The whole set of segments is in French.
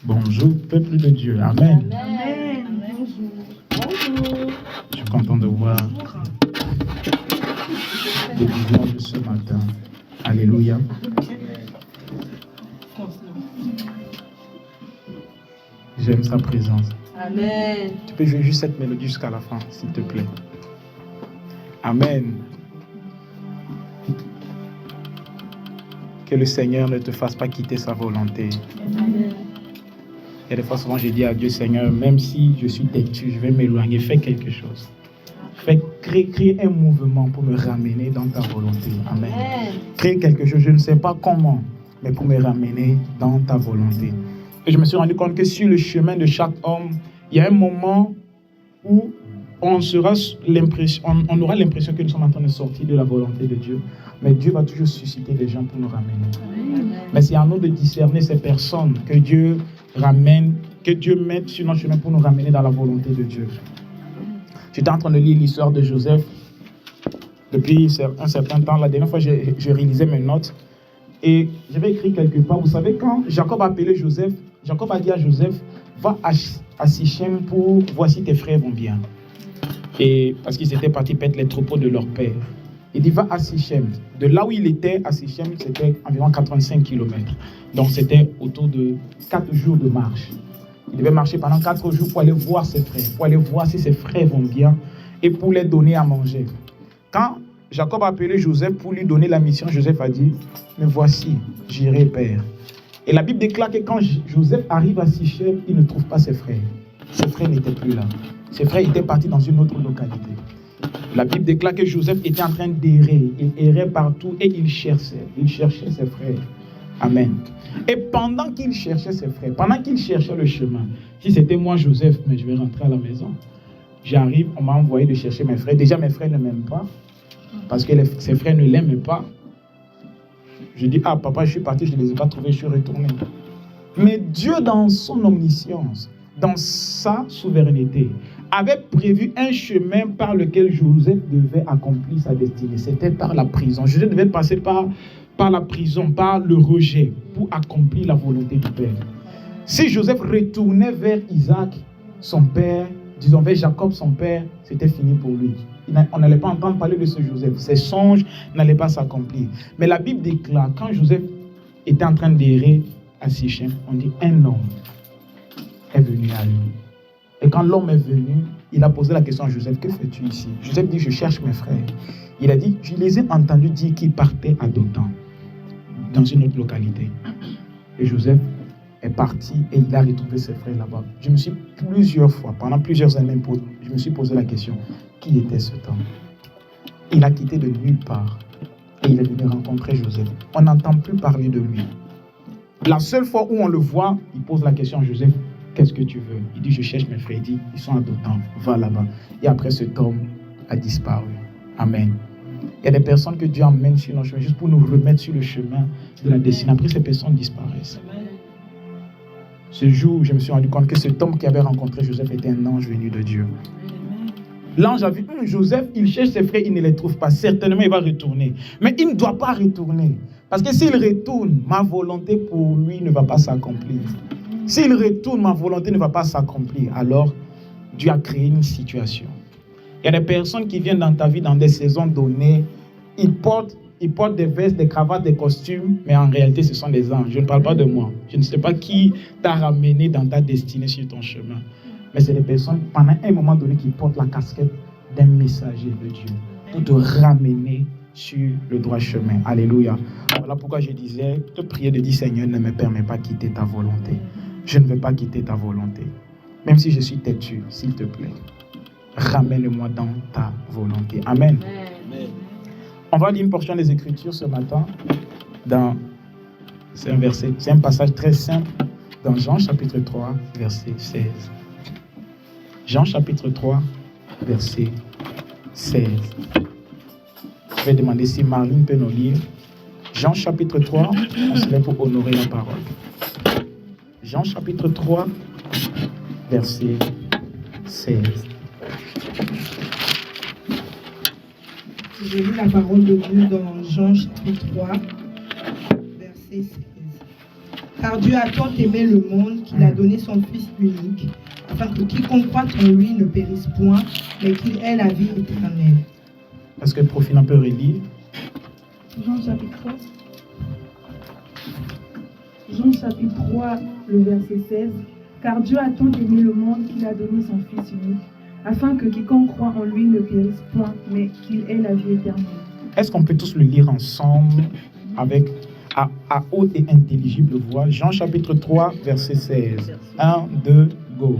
Bonjour, peuple de Dieu. Amen. Amen. Bonjour. Je suis content de voir des visages ce matin. Alléluia. J'aime sa présence. Amen. Tu peux jouer juste cette mélodie jusqu'à la fin, s'il te plaît. Amen. Que le Seigneur ne te fasse pas quitter sa volonté. Amen. Et des fois, souvent, je dis à Dieu, Seigneur, même si je suis têtu, je vais m'éloigner, fais quelque chose. Crée un mouvement pour me ramener dans ta volonté. Amen. Crée quelque chose, je ne sais pas comment, mais pour me ramener dans ta volonté. Et je me suis rendu compte que sur le chemin de chaque homme, il y a un moment où on aura l'impression que nous sommes en train de sortir de la volonté de Dieu. Mais Dieu va toujours susciter des gens pour nous ramener. Amen. Mais c'est à nous de discerner ces personnes que Dieu ramène, que Dieu met sur notre chemin pour nous ramener dans la volonté de Dieu. J'étais en train de lire l'histoire de Joseph depuis un certain temps. La dernière fois, je réalisais mes notes et j'avais écrit quelque part. Vous savez, quand Jacob a appelé Joseph, Jacob a dit à Joseph, va à Sichem pour voir si tes frères vont bien. Et parce qu'ils étaient partis paître les troupeaux de leur père. Il dit, va à Sichem. De là où il était, à Sichem, c'était environ 85 km. Donc c'était autour de 4 jours de marche. Il devait marcher pendant 4 jours pour aller voir ses frères, pour aller voir si ses frères vont bien et pour les donner à manger. Quand Jacob a appelé Joseph pour lui donner la mission, Joseph a dit, me voici, j'irai, père. Et la Bible déclare que quand Joseph arrive à Sichem, il ne trouve pas ses frères. Ses frères n'étaient plus là. Ses frères étaient partis dans une autre localité. La Bible déclare que Joseph était en train d'errer. Il errait partout et il cherchait ses frères. Amen. Et pendant qu'il cherchait ses frères, pendant qu'il cherchait le chemin, si c'était moi, Joseph, mais je vais rentrer à la maison. J'arrive, on m'a envoyé de chercher mes frères. Déjà, mes frères ne m'aiment pas, parce que ses frères ne l'aiment pas. Je dis, ah papa, je suis parti, je ne les ai pas trouvés, je suis retourné. Mais Dieu, dans son omniscience, dans sa souveraineté, avait prévu un chemin par lequel Joseph devait accomplir sa destinée. C'était par la prison. Joseph devait passer par la prison, par le rejet, pour accomplir la volonté du Père. Si Joseph retournait vers Isaac, son père, disons vers Jacob, son père, c'était fini pour lui. On n'allait pas entendre parler de ce Joseph. Ses songes n'allaient pas s'accomplir. Mais la Bible déclare, quand Joseph était en train d'errer à Sichem, on dit un homme est venu à lui. Et quand l'homme est venu, il a posé la question à Joseph, que fais-tu ici? Joseph dit, je cherche mes frères. Il a dit, je les ai entendus dire qu'ils partaient à Dothan, dans une autre localité. Et Joseph est parti et il a retrouvé ses frères là-bas. Je me suis plusieurs fois, pendant plusieurs années, je me suis posé la question, qui était cet homme? Il a quitté de nulle part et il est venu rencontrer Joseph. On n'entend plus parler de lui. La seule fois où on le voit, il pose la question à Joseph, qu'est-ce que tu veux? Il dit, je cherche mes frères. Il dit, ils sont à Dothan, va là-bas. Et après, cet homme a disparu. Amen. Il y a des personnes que Dieu emmène sur nos chemins juste pour nous remettre sur le chemin de la destinée. Après, ces personnes disparaissent. Ce jour, je me suis rendu compte que cet homme qui avait rencontré Joseph était un ange venu de Dieu. L'ange a vu, Joseph, il cherche ses frères, il ne les trouve pas. Certainement, il va retourner. Mais il ne doit pas retourner. Parce que s'il retourne, ma volonté pour lui ne va pas s'accomplir. S'il retourne, ma volonté ne va pas s'accomplir. Alors, Dieu a créé une situation. Il y a des personnes qui viennent dans ta vie dans des saisons données. Ils portent des vestes, des cravates, des costumes, mais en réalité, ce sont des anges. Je ne parle pas de moi. Je ne sais pas qui t'a ramené dans ta destinée sur ton chemin. Mais c'est des personnes, pendant un moment donné, qui portent la casquette d'un messager de Dieu pour te ramener sur le droit chemin. Alléluia. Voilà pourquoi je disais, te prier de dire, Seigneur, ne me permets pas quitter ta volonté. Je ne veux pas quitter ta volonté. Même si je suis têtu, s'il te plaît, ramène-moi dans ta volonté. Amen. Amen. On va lire une portion des Écritures ce matin. C'est un passage très simple dans Jean chapitre 3, verset 16. Jean chapitre 3, verset 16. Je vais demander si Marlene peut nous lire. Jean chapitre 3, on se lève pour honorer la parole. Jean chapitre 3, verset 16. Je lis la parole de Dieu dans Jean chapitre 3, verset 16. Car Dieu a tant aimé le monde qu'il a donné son Fils unique, afin que quiconque croit en lui ne périsse point, mais qu'il ait la vie éternelle. Est-ce que le Profina peut relire? Jean chapitre 3. Jean chapitre 3, le verset 16. Car Dieu a tant aimé le monde qu'il a donné son Fils unique, afin que quiconque croit en lui ne périsse point, mais qu'il ait la vie éternelle. Est-ce qu'on peut tous le lire ensemble avec à haute et intelligible voix? Jean chapitre 3, verset 16. 1, 2, go.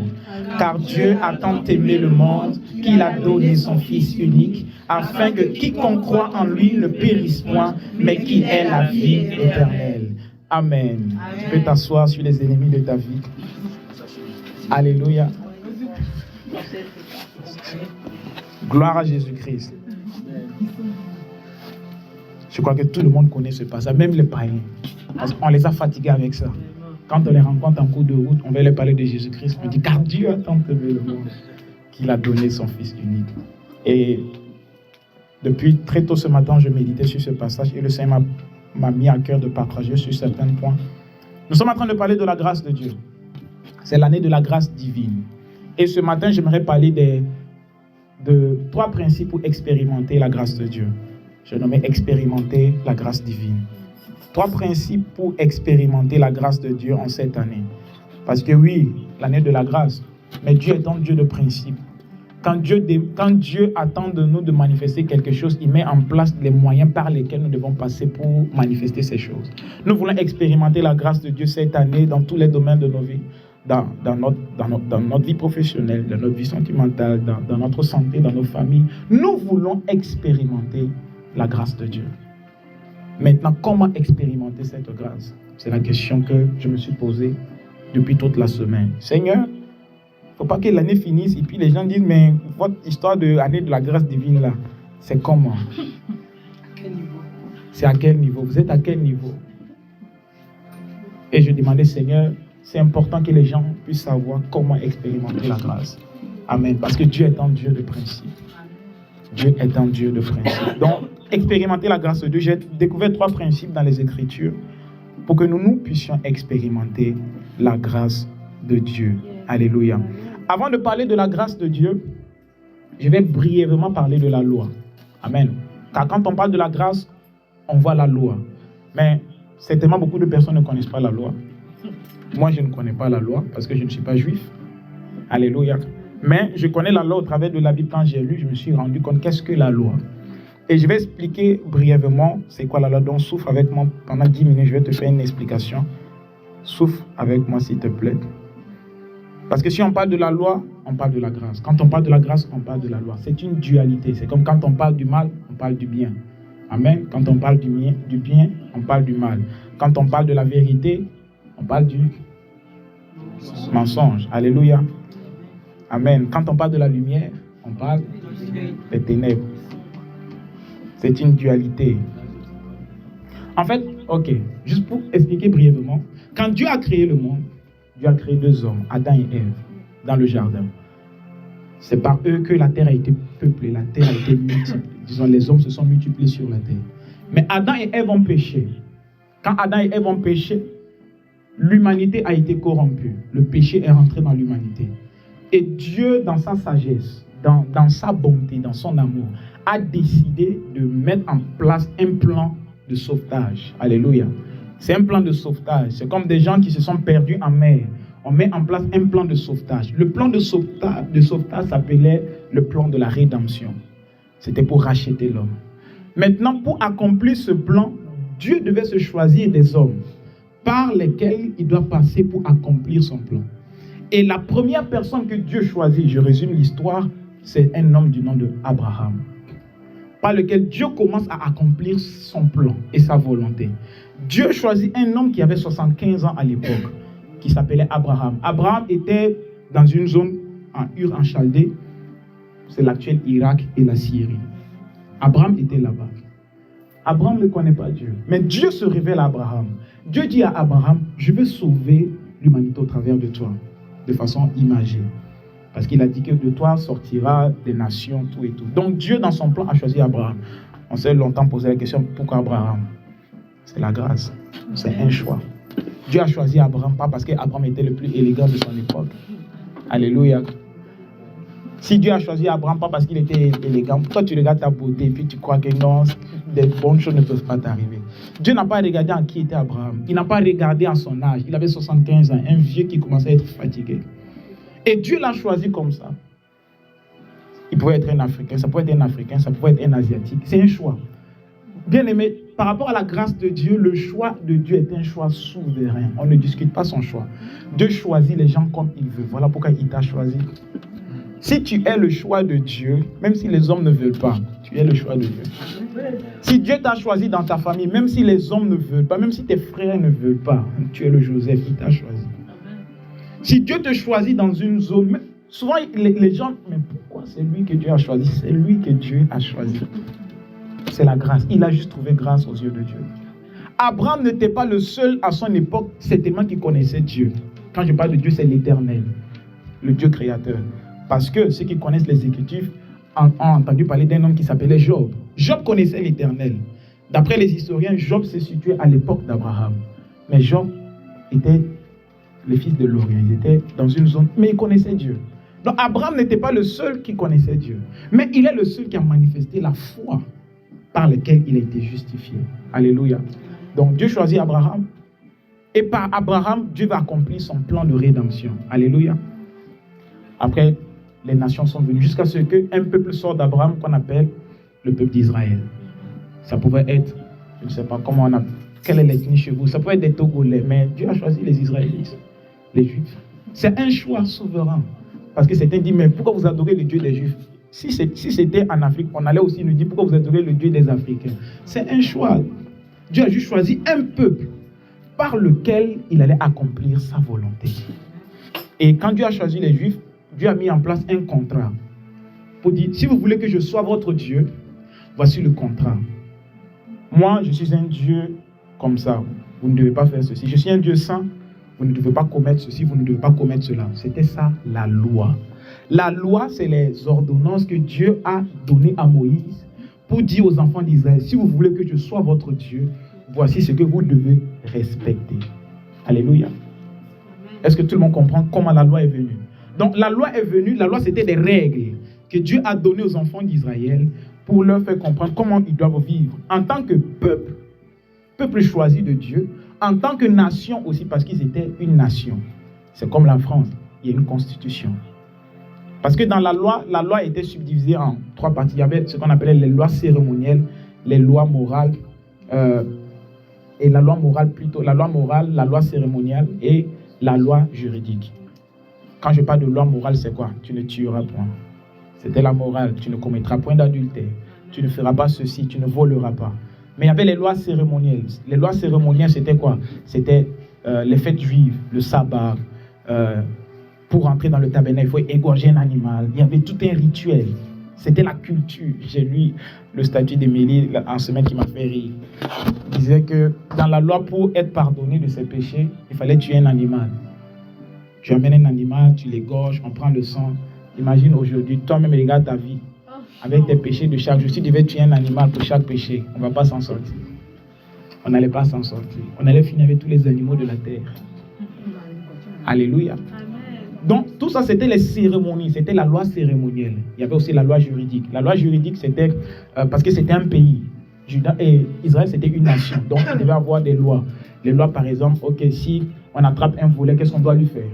Car Dieu a tant aimé le monde qu'il a donné son Fils unique, afin que quiconque croit en lui ne périsse point, mais qu'il ait la vie éternelle. Amen. Tu peux t'asseoir sur les ennemis de ta vie. Alléluia. Gloire à Jésus-Christ. Je crois que tout le monde connaît ce passage, même les païens. Parce qu'on les a fatigués avec ça. Quand on les rencontre en cours de route, on va leur parler de Jésus-Christ. On dit, car Dieu a tant aimé le monde qu'il a donné son Fils unique. Et depuis très tôt ce matin, je méditais sur ce passage et le Seigneur m'a mis à cœur de partager sur certains points. Nous sommes en train de parler de la grâce de Dieu. C'est l'année de la grâce divine. Et ce matin, j'aimerais parler de 3 principes pour expérimenter la grâce de Dieu. Je nommais expérimenter la grâce divine. 3 principes pour expérimenter la grâce de Dieu en cette année. Parce que oui, l'année de la grâce, mais Dieu est un Dieu de principes. Quand Dieu attend de nous de manifester quelque chose, il met en place les moyens par lesquels nous devons passer pour manifester ces choses. Nous voulons expérimenter la grâce de Dieu cette année dans tous les domaines de nos vies. Dans notre vie professionnelle, dans notre vie sentimentale, dans notre santé, dans nos familles. Nous voulons expérimenter la grâce de Dieu. Maintenant, comment expérimenter cette grâce? C'est la question que je me suis posée depuis toute la semaine. Seigneur, il ne faut pas que l'année finisse et puis les gens disent, mais votre histoire de l'année de la grâce divine là, c'est comment? C'est à quel niveau? Vous êtes à quel niveau? Et je demandais, Seigneur, c'est important que les gens puissent savoir comment expérimenter la grâce. Amen. Parce que Dieu est un Dieu de principe. Dieu est un Dieu de principe. Donc, expérimenter la grâce de Dieu, j'ai découvert 3 principes dans les Écritures pour que nous puissions expérimenter la grâce de Dieu. Alléluia. Avant de parler de la grâce de Dieu, je vais brièvement parler de la loi. Amen. Car quand on parle de la grâce, on voit la loi. Mais certainement, beaucoup de personnes ne connaissent pas la loi. Moi, je ne connais pas la loi parce que je ne suis pas juif. Alléluia. Mais je connais la loi au travers de la Bible. Quand j'ai lu, je me suis rendu compte qu'est-ce que la loi. Et je vais expliquer brièvement c'est quoi la loi. Donc, souffle avec moi pendant 10 minutes. Je vais te faire une explication. Souffle avec moi, s'il te plaît. Parce que si on parle de la loi, on parle de la grâce. Quand on parle de la grâce, on parle de la loi. C'est une dualité. C'est comme quand on parle du mal, on parle du bien. Amen. Quand on parle du bien, on parle du mal. Quand on parle de la vérité, on parle du mensonge. Alléluia. Amen. Quand on parle de la lumière, on parle des ténèbres. C'est une dualité. En fait, ok, juste pour expliquer brièvement, quand Dieu a créé le monde, Dieu a créé 2 hommes, Adam et Ève, dans le jardin. C'est par eux que la terre a été peuplée, la terre a été multipliée. Disons, les hommes se sont multipliés sur la terre. Mais Adam et Ève ont péché. Quand Adam et Ève ont péché, l'humanité a été corrompue. Le péché est rentré dans l'humanité. Et Dieu, dans sa sagesse, dans sa bonté, dans son amour, a décidé de mettre en place un plan de sauvetage. Alléluia. C'est un plan de sauvetage. C'est comme des gens qui se sont perdus en mer. On met en place un plan de sauvetage. Le plan de sauvetage s'appelait le plan de la rédemption. C'était pour racheter l'homme. Maintenant, pour accomplir ce plan, Dieu devait se choisir des hommes par lesquels il doit passer pour accomplir son plan. Et la première personne que Dieu choisit, je résume l'histoire, c'est un homme du nom de Abraham, par lequel Dieu commence à accomplir son plan et sa volonté. Dieu choisit un homme qui avait 75 ans à l'époque, qui s'appelait Abraham. Abraham était dans une zone en Ur en Chaldée, c'est l'actuel Irak et la Syrie. Abraham était là-bas. Abraham ne connaît pas Dieu, mais Dieu se révèle à Abraham. Dieu dit à Abraham, je vais sauver l'humanité au travers de toi, de façon imagée. Parce qu'il a dit que de toi sortira des nations, tout et tout. Donc Dieu, dans son plan, a choisi Abraham. On s'est longtemps posé la question, pourquoi Abraham? C'est la grâce, c'est un choix. Dieu a choisi Abraham, pas parce qu'Abraham était le plus élégant de son époque. Alléluia. Si Dieu a choisi Abraham, pas parce qu'il était élégant, pourquoi tu regardes ta beauté et puis tu crois que non, des bonnes choses ne peuvent pas t'arriver? Dieu n'a pas regardé en qui était Abraham. Il n'a pas regardé en son âge. Il avait 75 ans, un vieux qui commençait à être fatigué. Et Dieu l'a choisi comme ça. Il pouvait être un Africain, ça pouvait être un Africain, ça pouvait être un Asiatique. C'est un choix. Bien aimé, par rapport à la grâce de Dieu, le choix de Dieu est un choix souverain. On ne discute pas son choix. Dieu choisit les gens comme il veut. Voilà pourquoi il t'a choisi. Si tu es le choix de Dieu, même si les hommes ne veulent pas, tu es le choix de Dieu. Si Dieu t'a choisi dans ta famille, même si les hommes ne veulent pas, même si tes frères ne veulent pas, tu es le Joseph, il t'a choisi. Si Dieu te choisit dans une zone, souvent les gens, mais pourquoi c'est lui que Dieu a choisi? C'est lui que Dieu a choisi. C'est la grâce. Il a juste trouvé grâce aux yeux de Dieu. Abraham n'était pas le seul à son époque, certainement qui connaissait Dieu. Quand je parle de Dieu, c'est l'Éternel, le Dieu créateur. Parce que ceux qui connaissent les Écritures ont entendu parler d'un homme qui s'appelait Job. Job connaissait l'Éternel. D'après les historiens, Job se situait à l'époque d'Abraham. Mais Job était le fils de l'Orient. Il était dans une zone, mais il connaissait Dieu. Donc Abraham n'était pas le seul qui connaissait Dieu. Mais il est le seul qui a manifesté la foi par laquelle il a été justifié. Alléluia. Donc Dieu choisit Abraham. Et par Abraham, Dieu va accomplir son plan de rédemption. Alléluia. Après, les nations sont venues jusqu'à ce qu'un peuple sorte d'Abraham qu'on appelle le peuple d'Israël. Ça pouvait être, je ne sais pas comment on a, quelle est l'ethnie chez vous, ça pouvait être des Togolais, mais Dieu a choisi les Israélites, les Juifs. C'est un choix souverain. Parce que certains disent, mais pourquoi vous adorez le Dieu des Juifs? Si c'était en Afrique, on allait aussi nous dire, pourquoi vous adorez le Dieu des Africains? C'est un choix. Dieu a juste choisi un peuple par lequel il allait accomplir sa volonté. Et quand Dieu a choisi les Juifs, Dieu a mis en place un contrat pour dire, si vous voulez que je sois votre Dieu, voici le contrat. Moi, je suis un Dieu comme ça. Vous ne devez pas faire ceci. Je suis un Dieu saint. Vous ne devez pas commettre ceci, vous ne devez pas commettre cela. C'était ça, la loi. La loi, c'est les ordonnances que Dieu a données à Moïse pour dire aux enfants d'Israël, si vous voulez que je sois votre Dieu, voici ce que vous devez respecter. Alléluia. Est-ce que tout le monde comprend comment la loi est venue? Donc la loi est venue, la loi c'était des règles que Dieu a données aux enfants d'Israël pour leur faire comprendre comment ils doivent vivre en tant que peuple choisi de Dieu, en tant que nation aussi parce qu'ils étaient une nation. C'est comme la France, il y a une constitution. Parce que dans la loi était subdivisée en 3 parties. Il y avait ce qu'on appelait les lois cérémonielles, les lois morales, et la loi morale, la loi cérémoniale et la loi juridique. Quand je parle de loi morale, c'est quoi? Tu ne tueras point. C'était la morale. Tu ne commettras point d'adultère. Tu ne feras pas ceci, tu ne voleras pas. Mais il y avait les lois cérémonielles. Les lois cérémonielles, c'était quoi? C'était les fêtes juives, le sabbat. Pour entrer dans le tabernacle, il faut égorger un animal. Il y avait tout un rituel. C'était la culture. J'ai lu le statut d'Émilie en semaine qui m'a fait rire. Il disait que dans la loi, pour être pardonné de ses péchés, il fallait tuer un animal. Tu amènes un animal, tu l'égorges, on prend le sang. Imagine aujourd'hui, toi-même regarde ta vie. Avec tes péchés de chaque jour, si tu devais tuer un animal pour chaque péché, on ne va pas s'en sortir. On n'allait pas s'en sortir. On allait finir avec tous les animaux de la terre. Alléluia. Donc, tout ça, c'était les cérémonies, c'était la loi cérémonielle. Il y avait aussi la loi juridique. La loi juridique, c'était parce que c'était un pays. Juda et Israël, c'était une nation. Donc, il devait avoir des lois. Les lois, par exemple, ok, si on attrape un volet, qu'est-ce qu'on doit lui faire?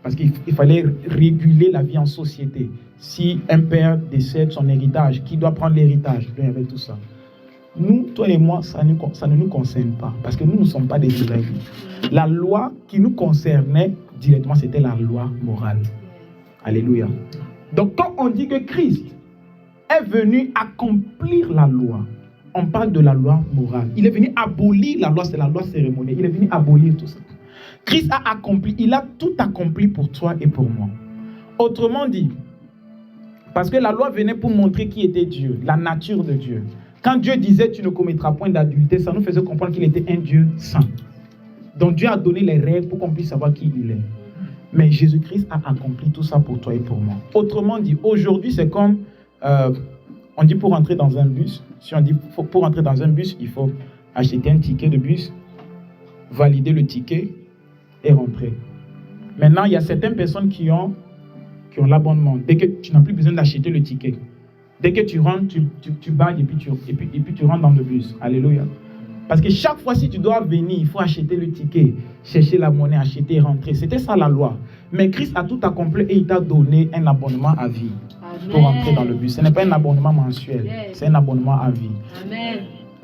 Parce qu'il fallait réguler la vie en société. Si un père décède son héritage, qui doit prendre l'héritage? Il y avait tout ça. Nous, toi et moi, ça ne nous concerne pas. Parce que nous ne sommes pas des Israélites. La loi qui nous concernait directement, c'était la loi morale. Alléluia. Donc, quand on dit que Christ est venu accomplir la loi, on parle de la loi morale. Il est venu abolir la loi, c'est la loi cérémonielle. Il est venu abolir tout ça. Christ a accompli, il a tout accompli pour toi et pour moi. Autrement dit, parce que la loi venait pour montrer qui était Dieu, la nature de Dieu. Quand Dieu disait tu ne commettras point d'adultère, ça nous faisait comprendre qu'il était un Dieu saint. Donc Dieu a donné les règles pour qu'on puisse savoir qui il est. Mais Jésus-Christ a accompli tout ça pour toi et pour moi. Autrement dit, aujourd'hui c'est comme, on dit pour entrer dans un bus, si on dit pour entrer dans un bus, il faut acheter un ticket de bus, valider le ticket, est rentré. Maintenant, il y a certaines personnes qui ont l'abonnement. Dès que tu n'as plus besoin d'acheter le ticket. Dès que tu rentres, tu bagues et puis tu rentres dans le bus. Alléluia. Parce que chaque fois, si tu dois venir, il faut acheter le ticket, chercher la monnaie, acheter et rentrer. C'était ça la loi. Mais Christ a tout accompli et il t'a donné un abonnement à vie. Amen. Pour rentrer dans le bus. Ce n'est pas un abonnement mensuel, c'est un abonnement à vie. Amen.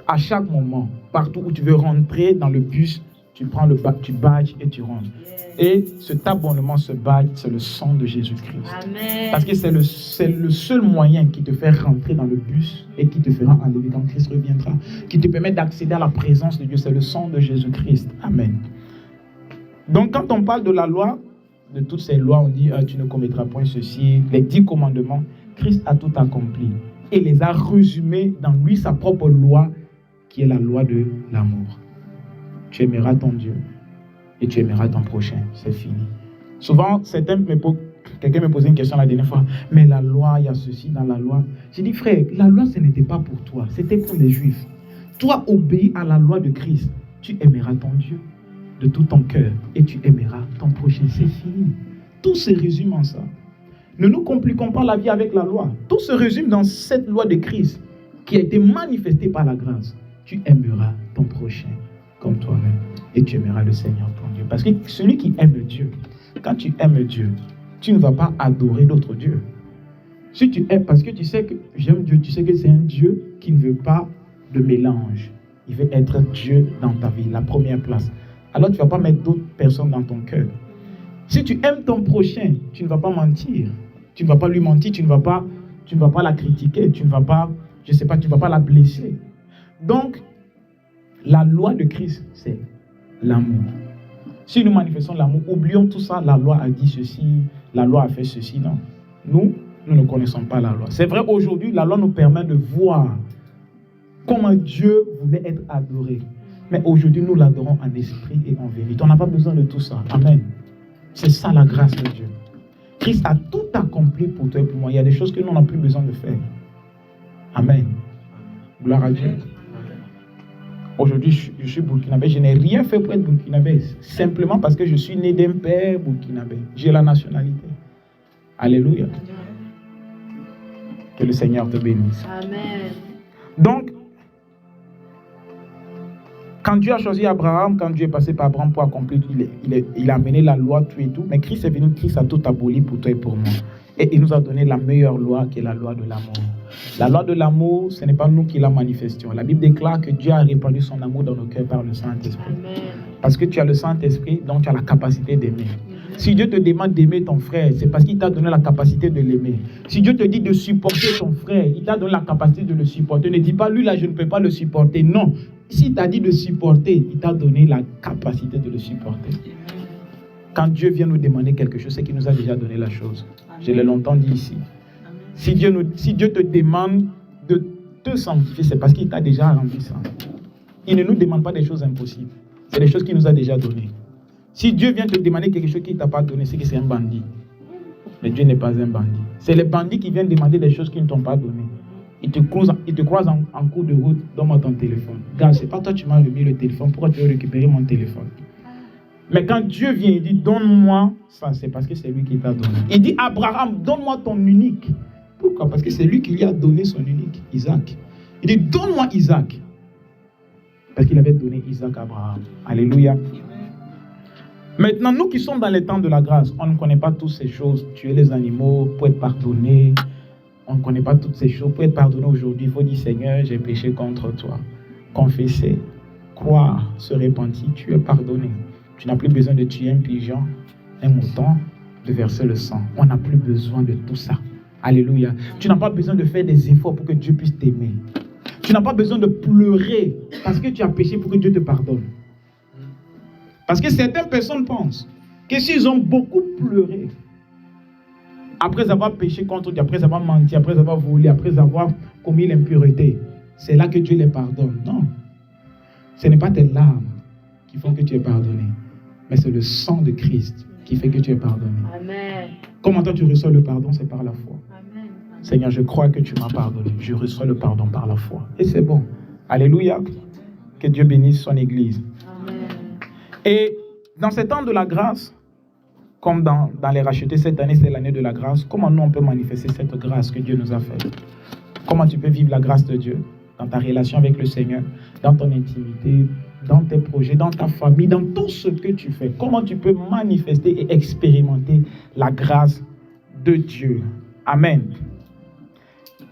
À chaque moment, partout où tu veux rentrer dans le bus, tu prends le badge et tu rentres. Et cet abonnement, ce badge, c'est le sang de Jésus-Christ. Amen. Parce que c'est le seul moyen qui te fait rentrer dans le bus et qui te fera enlever quand Christ reviendra, qui te permet d'accéder à la présence de Dieu. C'est le sang de Jésus-Christ. Amen. Donc quand on parle de la loi, de toutes ces lois, on dit tu ne commettras point ceci, les 10 commandements. Christ a tout accompli et les a résumés dans lui, sa propre loi, qui est la loi de l'amour. Tu aimeras ton Dieu et tu aimeras ton prochain. C'est fini. Souvent, quelqu'un me posait une question la dernière fois. Mais la loi, il y a ceci dans la loi. J'ai dit, frère, la loi, ce n'était pas pour toi. C'était pour les Juifs. Toi, obéis à la loi de Christ. Tu aimeras ton Dieu de tout ton cœur et tu aimeras ton prochain. C'est fini. Tout se résume en ça. Ne nous compliquons pas la vie avec la loi. Tout se résume dans cette loi de Christ qui a été manifestée par la grâce. Tu aimeras ton prochain comme toi-même et tu aimeras le Seigneur ton Dieu. Parce que celui qui aime Dieu, quand tu aimes Dieu, tu ne vas pas adorer d'autres dieux. Si tu aimes, parce que tu sais que j'aime Dieu, tu sais que c'est un Dieu qui ne veut pas de mélange. Il veut être Dieu dans ta vie, la première place. Alors tu ne vas pas mettre d'autres personnes dans ton cœur. Si tu aimes ton prochain, tu ne vas pas mentir. Tu ne vas pas lui mentir, tu ne vas pas la critiquer, tu ne vas pas, tu ne vas pas la blesser. Donc, la loi de Christ, c'est l'amour. Si nous manifestons l'amour, oublions tout ça, la loi a dit ceci, la loi a fait ceci, non. Nous ne connaissons pas la loi. C'est vrai, aujourd'hui, la loi nous permet de voir comment Dieu voulait être adoré. Mais aujourd'hui, nous l'adorons en esprit et en vérité. On n'a pas besoin de tout ça. Amen. C'est ça la grâce de Dieu. Christ a tout accompli pour toi et pour moi. Il y a des choses que nous n'avons plus besoin de faire. Amen. Gloire à Dieu. Aujourd'hui, je suis burkinabé. Je n'ai rien fait pour être burkinabé. Simplement parce que je suis né d'un père burkinabé. J'ai la nationalité. Alléluia. Que le Seigneur te bénisse. Amen. Donc, quand Dieu a choisi Abraham, quand Dieu est passé par Abraham pour accomplir, il a amené la loi, tout et tout. Mais Christ est venu, Christ a tout aboli pour toi et pour moi. Et il nous a donné la meilleure loi, qui est la loi de l'amour. La loi de l'amour, ce n'est pas nous qui la manifestions. La Bible déclare que Dieu a répandu son amour dans nos cœurs par le Saint-Esprit. Parce que tu as le Saint-Esprit, donc tu as la capacité d'aimer. Si Dieu te demande d'aimer ton frère, c'est parce qu'il t'a donné la capacité de l'aimer. Si Dieu te dit de supporter ton frère, il t'a donné la capacité de le supporter. Ne dis pas, lui là, je ne peux pas le supporter. Non. S'il t'a dit de supporter, il t'a donné la capacité de le supporter. Quand Dieu vient nous demander quelque chose, c'est qu'il nous a déjà donné la chose. Je l'ai longtemps dit ici. Si Dieu te demande de te sanctifier, c'est parce qu'il t'a déjà rempli ça. Il ne nous demande pas des choses impossibles. C'est des choses qu'il nous a déjà données. Si Dieu vient te demander quelque chose qu'il ne t'a pas donné, c'est que c'est un bandit. Mais Dieu n'est pas un bandit. C'est les bandits qui viennent demander des choses qu'ils ne t'ont pas données. Ils te croisent en cours de route, donne-moi ton téléphone. Gars, c'est pas toi qui m'as remis le téléphone, pourquoi tu veux récupérer mon téléphone? Mais quand Dieu vient et dit, donne-moi ça, c'est parce que c'est lui qui t'a donné. Il dit, Abraham, donne-moi ton unique. Pourquoi? Parce que c'est lui qui lui a donné son unique, Isaac. Il dit, donne-moi Isaac. Parce qu'il avait donné Isaac à Abraham. Alléluia. Maintenant, nous qui sommes dans les temps de la grâce, on ne connaît pas toutes ces choses. Tuer les animaux pour être pardonné. On ne connaît pas toutes ces choses. Pour être pardonné aujourd'hui, il faut dire, Seigneur, j'ai péché contre toi. Confesser, croire, se repentir, tu es pardonné. Tu n'as plus besoin de tuer un pigeon, un mouton, de verser le sang. On n'a plus besoin de tout ça. Alléluia. Tu n'as pas besoin de faire des efforts pour que Dieu puisse t'aimer. Tu n'as pas besoin de pleurer parce que tu as péché pour que Dieu te pardonne. Parce que certaines personnes pensent que s'ils ont beaucoup pleuré, après avoir péché contre Dieu, après avoir menti, après avoir volé, après avoir commis l'impureté, c'est là que Dieu les pardonne. Non. Ce n'est pas tes larmes qui font que tu es pardonné, mais c'est le sang de Christ qui fait que tu es pardonné. Amen. Comment toi tu reçois le pardon? C'est par la foi. Amen. Seigneur, je crois que tu m'as pardonné. Je reçois le pardon par la foi. Et c'est bon. Alléluia. Que Dieu bénisse son Église. Amen. Et dans ces temps de la grâce, comme dans les rachetés, cette année, c'est l'année de la grâce, comment nous, on peut manifester cette grâce que Dieu nous a faite? Comment tu peux vivre la grâce de Dieu dans ta relation avec le Seigneur, dans ton intimité, dans tes projets, dans ta famille, dans tout ce que tu fais? Comment tu peux manifester et expérimenter la grâce de Dieu? Amen.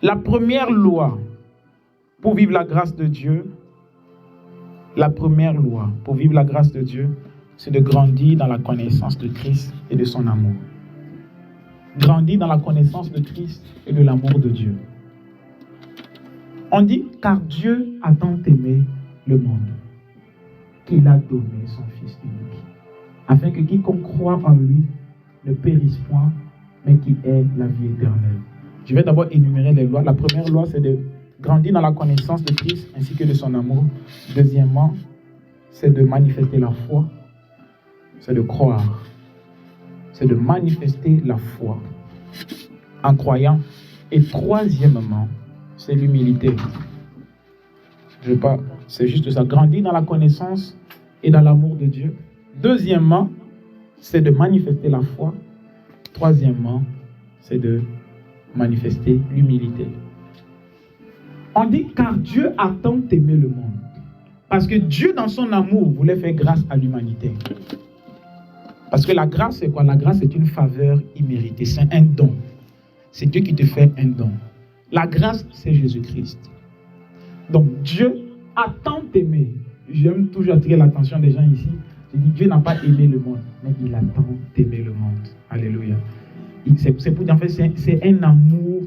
La première loi pour vivre la grâce de Dieu, c'est de grandir dans la connaissance de Christ et de son amour. Grandir dans la connaissance de Christ et de l'amour de Dieu. On dit, car Dieu a tant aimé le monde qu'il a donné son Fils unique, afin que quiconque croit en lui ne périsse point, mais qu'il ait la vie éternelle. Je vais d'abord énumérer les lois. La première loi, c'est de grandir dans la connaissance de Christ ainsi que de son amour. Deuxièmement, c'est de manifester la foi. C'est de croire. C'est de manifester la foi en croyant. Et troisièmement, c'est l'humilité. C'est juste ça. Grandir dans la connaissance et dans l'amour de Dieu. Deuxièmement, c'est de manifester la foi. Troisièmement, c'est de manifester l'humilité. On dit car Dieu a tant aimé le monde. Parce que Dieu, dans son amour, voulait faire grâce à l'humanité. Parce que la grâce, c'est quoi? La grâce, c'est une faveur imméritée. C'est un don. C'est Dieu qui te fait un don. La grâce, c'est Jésus-Christ. Donc, Dieu a tant aimé. J'aime toujours attirer l'attention des gens ici. Je dis, Dieu n'a pas aimé le monde, mais il a tant aimé le monde. Alléluia. C'est pour dire, en fait, c'est un amour.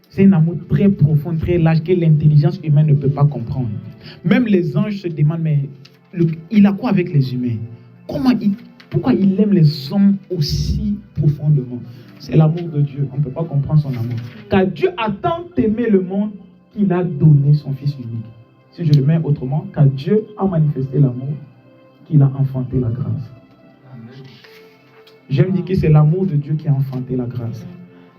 C'est un amour très profond, très large, que l'intelligence humaine ne peut pas comprendre. Même les anges se demandent, mais il a quoi avec les humains? Pourquoi il aime les hommes aussi profondément? C'est l'amour de Dieu. On ne peut pas comprendre son amour. Car Dieu a tant aimé le monde qu'il a donné son Fils unique. Si je le mets autrement, car Dieu a manifesté l'amour qu'il a enfanté la grâce. J'aime dire que c'est l'amour de Dieu qui a enfanté la grâce.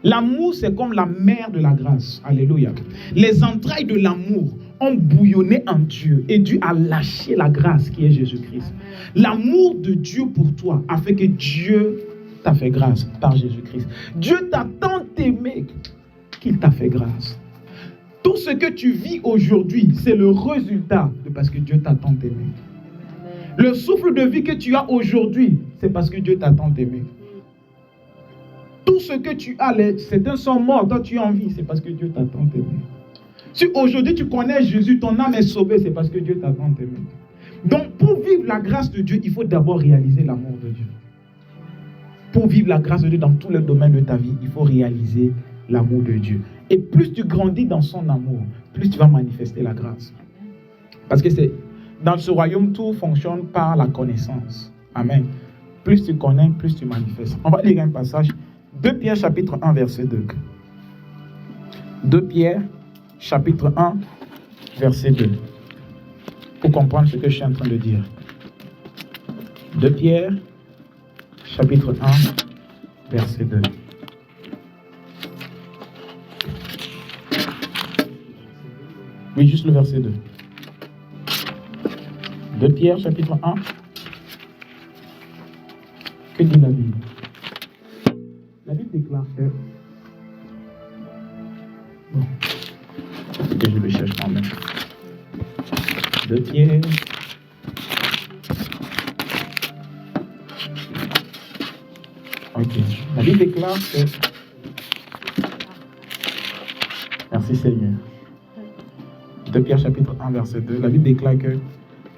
L'amour, c'est comme la mère de la grâce. Alléluia. Les entrailles de l'amour ont bouillonné en Dieu et Dieu a lâché la grâce qui est Jésus-Christ. L'amour de Dieu pour toi a fait que Dieu t'a fait grâce par Jésus-Christ. Dieu t'a tant aimé qu'il t'a fait grâce. Tout ce que tu vis aujourd'hui, c'est le résultat de parce que Dieu t'a tant aimé. Le souffle de vie que tu as aujourd'hui, c'est parce que Dieu t'a tant aimé. Tout ce que tu as, certains sont morts, toi tu es en vie, c'est parce que Dieu t'a tant aimé. Si aujourd'hui tu connais Jésus, ton âme est sauvée, c'est parce que Dieu t'a tant aimé. Donc pour vivre la grâce de Dieu, il faut d'abord réaliser l'amour de Dieu. Pour vivre la grâce de Dieu dans tous les domaines de ta vie, il faut réaliser l'amour de Dieu. Et plus tu grandis dans son amour, plus tu vas manifester la grâce. Parce que dans ce royaume, tout fonctionne par la connaissance. Amen. Plus tu connais, plus tu manifestes. On va lire un passage. 2 Pierre chapitre 1 verset 2. 2 Pierre chapitre 1 verset 2. Pour comprendre ce que je suis en train de dire. 2 Pierre chapitre 1 verset 2. Oui, juste le verset 2. 2 Pierre chapitre 1. Que dit la Bible? La Bible déclare que... Bon, que je le cherche quand même. 2 Pierre. Ok. La Bible déclare que... Merci Seigneur. 2 Pierre chapitre 1 verset 2. La Bible déclare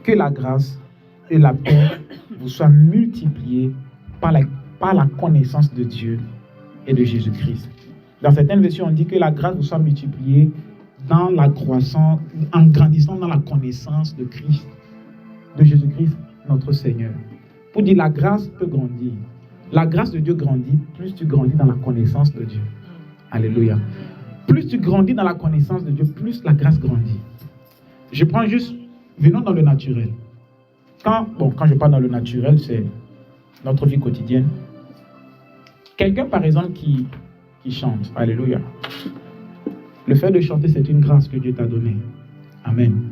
que la grâce et la paix vous soient multipliées par la connaissance de Dieu et de Jésus-Christ. Dans certaines versions, on dit que la grâce vous soit multipliée dans la croissance, en grandissant dans la connaissance de Christ, de Jésus-Christ, notre Seigneur. Pour dire la grâce peut grandir. La grâce de Dieu grandit, plus tu grandis dans la connaissance de Dieu. Alléluia. Plus tu grandis dans la connaissance de Dieu, plus la grâce grandit. Je prends juste, venons dans le naturel. Quand je parle dans le naturel, c'est notre vie quotidienne. Quelqu'un, par exemple, qui chante, alléluia. Le fait de chanter, c'est une grâce que Dieu t'a donnée. Amen.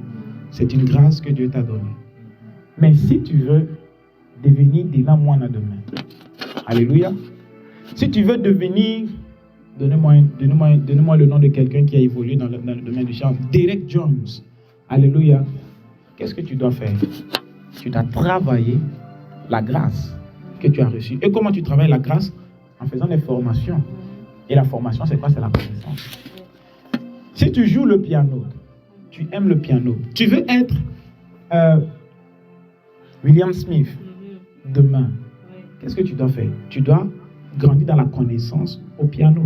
C'est une grâce que Dieu t'a donnée. Mais si tu veux devenir déjà moi demain. Alléluia. Si tu veux devenir, donnez-moi le nom de quelqu'un qui a évolué dans le domaine du chant. Derek Jones. Alléluia. Qu'est-ce que tu dois faire? Tu dois travailler la grâce que tu as reçue. Et comment tu travailles la grâce? En faisant des formations. Et la formation, c'est quoi? C'est la connaissance. Si tu joues le piano, tu aimes le piano, tu veux être William Smith demain, qu'est-ce que tu dois faire? Tu dois grandir dans la connaissance au piano.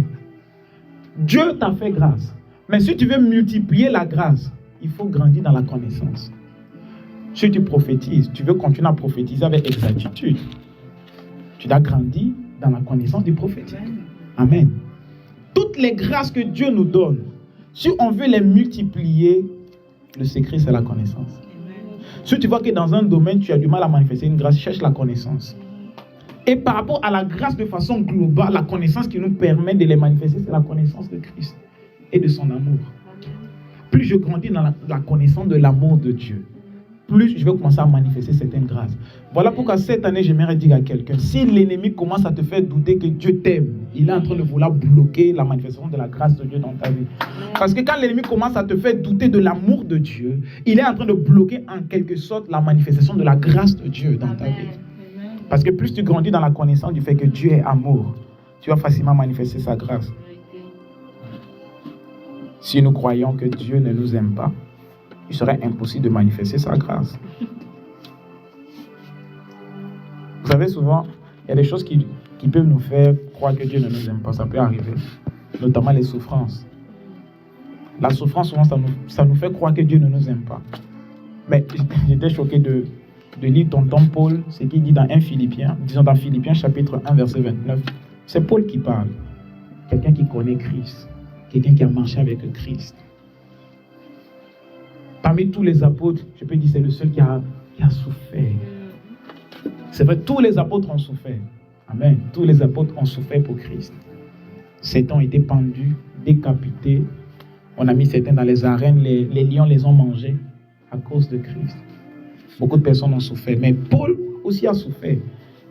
Dieu t'a fait grâce. Mais si tu veux multiplier la grâce, il faut grandir dans la connaissance. Si tu prophétises, tu veux continuer à prophétiser avec exactitude, tu dois grandir dans la connaissance du prophétique. Amen. Toutes les grâces que Dieu nous donne, si on veut les multiplier, le secret c'est la connaissance. Si tu vois que dans un domaine tu as du mal à manifester une grâce, cherche la connaissance. Et par rapport à la grâce de façon globale, la connaissance qui nous permet de les manifester, c'est la connaissance de Christ et de son amour. Plus je grandis dans la connaissance de l'amour de Dieu, plus je vais commencer à manifester certaines grâces. Voilà pourquoi cette année, j'aimerais dire à quelqu'un, si l'ennemi commence à te faire douter que Dieu t'aime, il est en train de vouloir bloquer la manifestation de la grâce de Dieu dans ta vie. Parce que quand l'ennemi commence à te faire douter de l'amour de Dieu, il est en train de bloquer en quelque sorte la manifestation de la grâce de Dieu dans ta vie. Parce que plus tu grandis dans la connaissance du fait que Dieu est amour, tu vas facilement manifester sa grâce. Si nous croyons que Dieu ne nous aime pas, il serait impossible de manifester sa grâce. Vous savez, souvent, il y a des choses qui peuvent nous faire croire que Dieu ne nous aime pas. Ça peut arriver, notamment les souffrances. La souffrance, souvent, ça nous fait croire que Dieu ne nous aime pas. Mais j'étais choqué de lire tonton Paul, ce qu'il dit dans 1 Philippiens, disons dans Philippiens chapitre 1, verset 29. C'est Paul qui parle. Quelqu'un qui connaît Christ. Quelqu'un qui a marché avec Christ. Parmi tous les apôtres, je peux dire c'est le seul qui a souffert. C'est vrai, tous les apôtres ont souffert. Amen. Tous les apôtres ont souffert pour Christ. Certains ont été pendus, décapités. On a mis certains dans les arènes, les lions les ont mangés à cause de Christ. Beaucoup de personnes ont souffert, mais Paul aussi a souffert.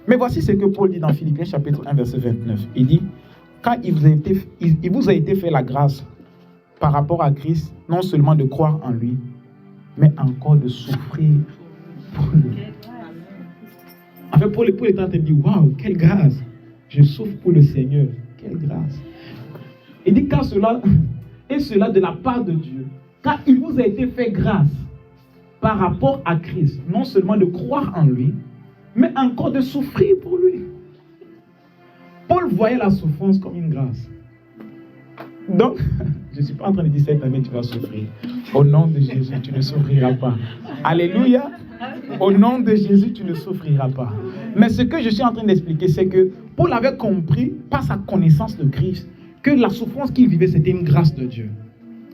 Mais voici ce que Paul dit dans Philippiens chapitre 1, verset 29. Il dit, quand il vous a été fait la grâce par rapport à Christ, non seulement de croire en lui, mais encore de souffrir pour lui. En fait, Paul est en train de dire, waouh, quelle grâce! Je souffre pour le Seigneur. Quelle grâce! Il dit, car cela de la part de Dieu, car il vous a été fait grâce par rapport à Christ, non seulement de croire en lui, mais encore de souffrir pour lui. Paul voyait la souffrance comme une grâce. Donc, je ne suis pas en train de dire cette année tu vas souffrir. Au nom de Jésus, tu ne souffriras pas. Alléluia. Au nom de Jésus, tu ne souffriras pas. Mais ce que je suis en train d'expliquer, c'est que Paul avait compris, par sa connaissance de Christ, que la souffrance qu'il vivait, c'était une grâce de Dieu.